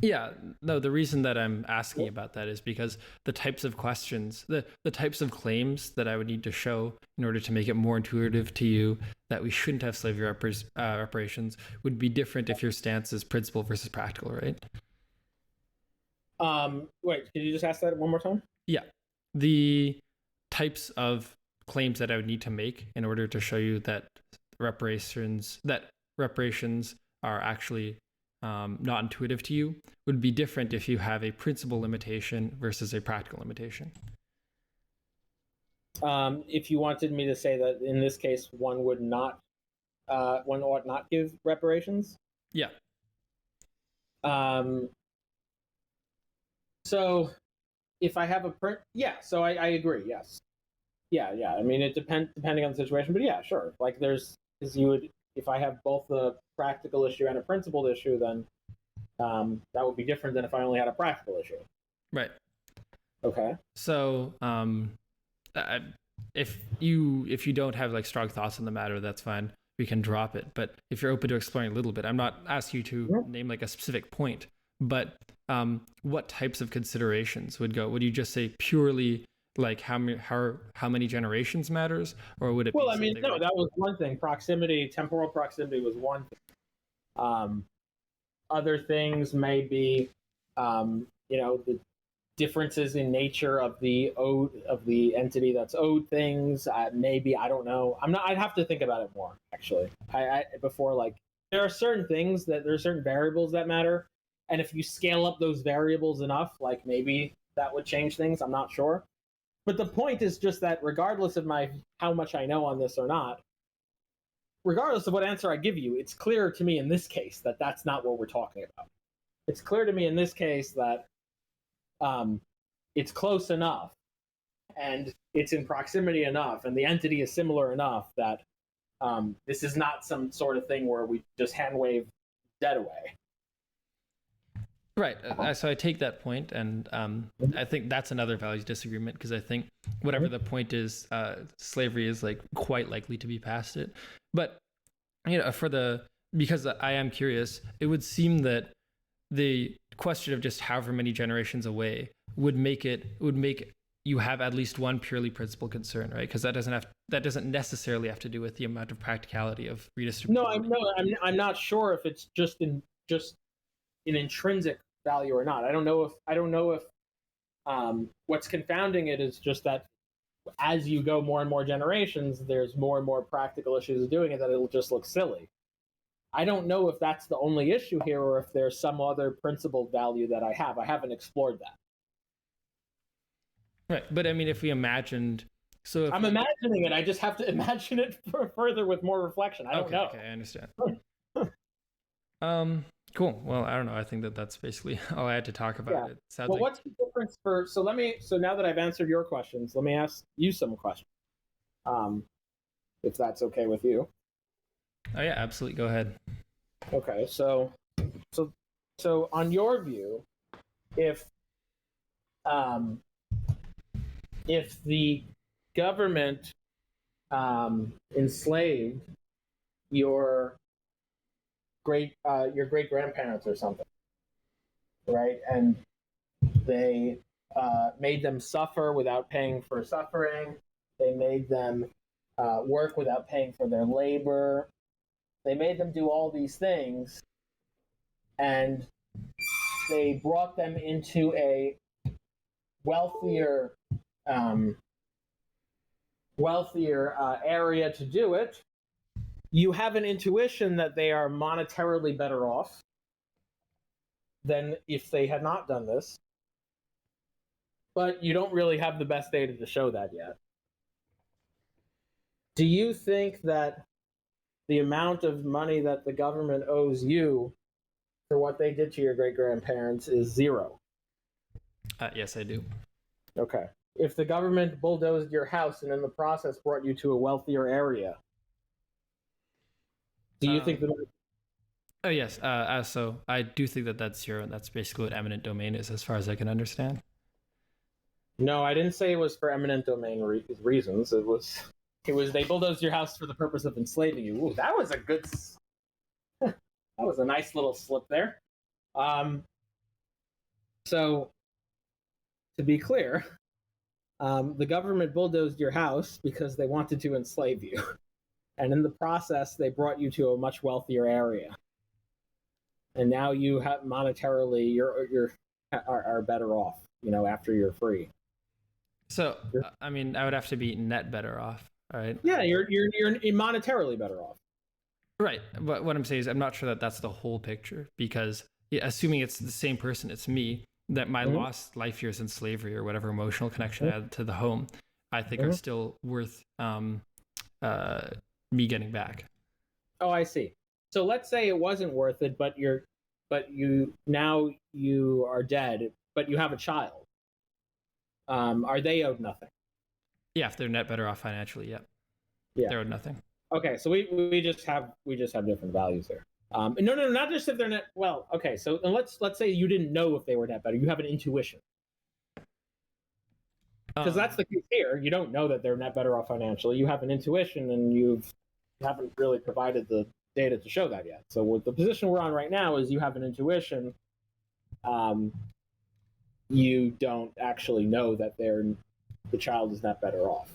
Yeah, no, the reason that I'm asking about that is because the types of questions, the types of claims that I would need to show in order to make it more intuitive to you that we shouldn't have slavery reparations would be different if your stance is principle versus practical, right? Wait, could you just ask that one more time? Yeah. The types of claims that I would need to make in order to show you that reparations are actually not intuitive to you would be different if you have a principle limitation versus a practical limitation. If you wanted me to say that in this case, one ought not give reparations. Yeah. So if I have a print, yeah. So I agree. Yes. Yeah. I mean, it depending on the situation, but yeah, sure. Like because you would, if I have both a practical issue and a principled issue, then that would be different than if I only had a practical issue. Right. Okay. So, if you don't have like strong thoughts on the matter, that's fine. We can drop it. But if you're open to exploring a little bit, I'm not asking you to name like a specific point, but what types of considerations would go? Would you just say purely like how many generations matters, or would it? Well, be I mean, no, like... that was one thing. Proximity, temporal proximity was one thing. Other things may be, the differences in nature of the entity that's owed things. Maybe, I don't know. I'd have to think about it more, actually. Before, like, there are certain variables that matter, and if you scale up those variables enough, like, maybe that would change things. I'm not sure. But the point is just that regardless of how much I know on this or not, regardless of what answer I give you, it's clear to me in this case that that's not what we're talking about. It's clear to me in this case that it's close enough and it's in proximity enough and the entity is similar enough that this is not some sort of thing where we just hand wave dead away. Right. So I take that point, and I think that's another values disagreement, because I think whatever the point is, slavery is like quite likely to be past it. But because I am curious, it would seem that the question of just however many generations away would make you have at least one purely principal concern, right? Because that doesn't necessarily have to do with the amount of practicality of redistribution. I'm not sure if it's just an intrinsic value or not. I don't know if what's confounding it is just that as you go more and more generations, there's more and more practical issues of doing it that it'll just look silly. I don't know if that's the only issue here or if there's some other principled value that I haven't explored that. Right. But I mean, if we imagined... I'm imagining it. I just have to imagine it further with more reflection. I don't know. Okay, I understand. Cool. Well, I don't know. I think that's basically all I had to talk about. Yeah. It sounds well, what's the difference so now that I've answered your questions, let me ask you some questions. If that's okay with you. Oh yeah, absolutely. Go ahead. Okay. So on your view, if the government enslaved your great grandparents or something, right? And they made them suffer without paying for suffering. They made them work without paying for their labor. They made them do all these things, and they brought them into a wealthier area to do it. You have an intuition that they are monetarily better off than if they had not done this, but you don't really have the best data to show that yet. Do you think that the amount of money that the government owes you for what they did to your great-grandparents is zero? Yes, I do. Okay. If the government bulldozed your house and in the process brought you to a wealthier area, do you think that... Oh, yes. So I do think that that's zero, and that's basically what eminent domain is, as far as I can understand. No, I didn't say it was for eminent domain reasons. It was they bulldozed your house for the purpose of enslaving you. Ooh, that was a nice little slip there. So, to be clear, the government bulldozed your house because they wanted to enslave you. And in the process, they brought you to a much wealthier area. And now you have monetarily, are better off, after you're free. So, I mean, I would have to be net better off, right? Yeah, you're monetarily better off. Right. But what I'm saying is I'm not sure that that's the whole picture, because assuming it's the same person, it's me, that my lost life years in slavery or whatever emotional connection I had to the home I think are still worth me getting back. Oh, I see. So let's say it wasn't worth it, but you now you are dead, but you have a child. Are they owed nothing? Yeah, if they're net better off financially, Yeah. they're owed nothing. Okay, so we just have different values there. No, not just if they're net. Well, okay, so and let's say you didn't know if they were net better. You have an intuition, because that's the case here. You don't know that they're net better off financially. You have an intuition, and you haven't really provided the data to show that yet. So with the position we're on right now is you have an intuition. You don't actually know that the child is net better off,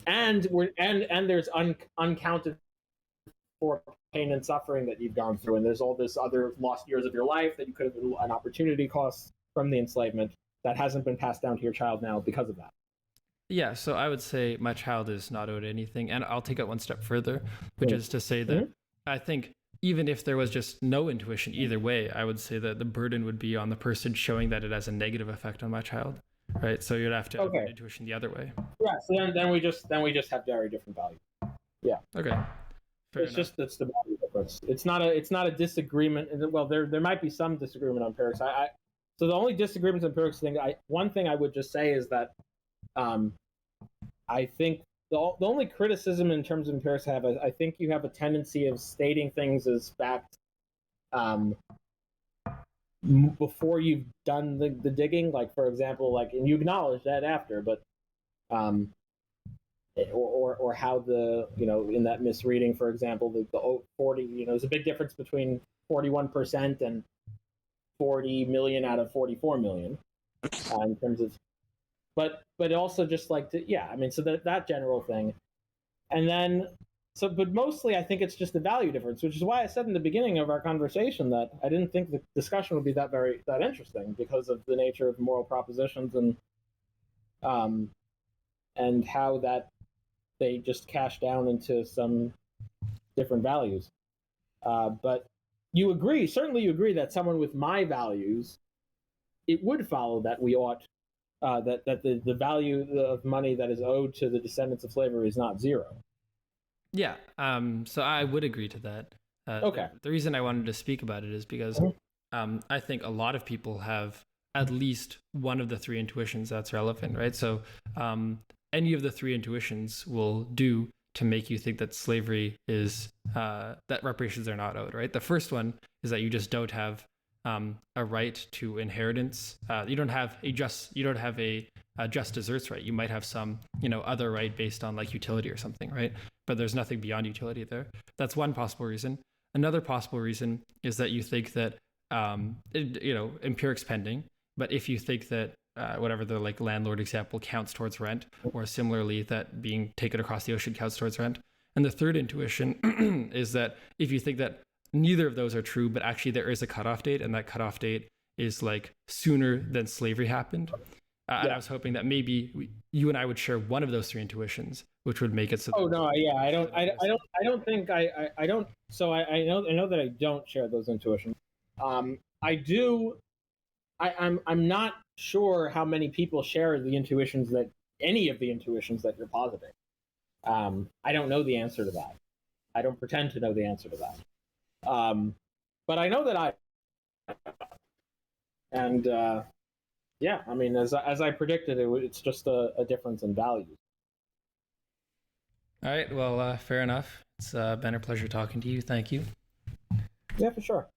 and there's uncounted for pain and suffering that you've gone through, and there's all this other lost years of your life that you could have been an opportunity cost from the enslavement that hasn't been passed down to your child now because of that. Yeah, so I would say my child is not owed anything, and I'll take it one step further, which is to say that I think even if there was just no intuition either way, I would say that the burden would be on the person showing that it has a negative effect on my child, right? So you'd have to have intuition the other way. Yeah, so then we just have very different values. Yeah. Okay. It's the value difference. It's not a disagreement. Well, there might be some disagreement on empirics. So the only disagreements on empirics thing. One thing I would just say is that I think the only criticism in terms of empirics I think you have a tendency of stating things as fact before you've done the digging. Like, for example, and you acknowledge that after, but or how in that misreading, for example, the 40, there's a big difference between 41% and 40 million out of 44 million in terms of, but also just so that general thing. And then, but mostly I think it's just the value difference, which is why I said in the beginning of our conversation that I didn't think the discussion would be that interesting because of the nature of moral propositions and how that they just cash down into some different values. But you agree that someone with my values, it would follow that we ought that the value of money that is owed to the descendants of slavery is not zero. Yeah. So I would agree to that. Okay. The reason I wanted to speak about it is because I think a lot of people have at least one of the three intuitions that's relevant, right? So any of the three intuitions will do to make you think that slavery is that reparations are not owed, right? The first one is that you just don't have a right to inheritance. You don't have a just desserts right. You might have some other right based on like utility or something, right? But there's nothing beyond utility there. That's one possible reason. Another possible reason is that you think that empirics pending, but if you think that whatever the like landlord example counts towards rent, or similarly that being taken across the ocean counts towards rent. And the third intuition is that if you think that neither of those are true, but actually there is a cutoff date, and that cutoff date is like sooner than slavery happened. And I was hoping that maybe you and I would share one of those three intuitions, which would make it so. Oh no, yeah, I don't think I don't. So I know that I don't share those intuitions. I do. I'm not sure how many people share any of the intuitions that you're positing. I don't know the answer to that. I don't pretend to know the answer to that. But I know that I mean, as I predicted, it's just a difference in values. All right. Well, fair enough. It's been a pleasure talking to you. Thank you. Yeah, for sure.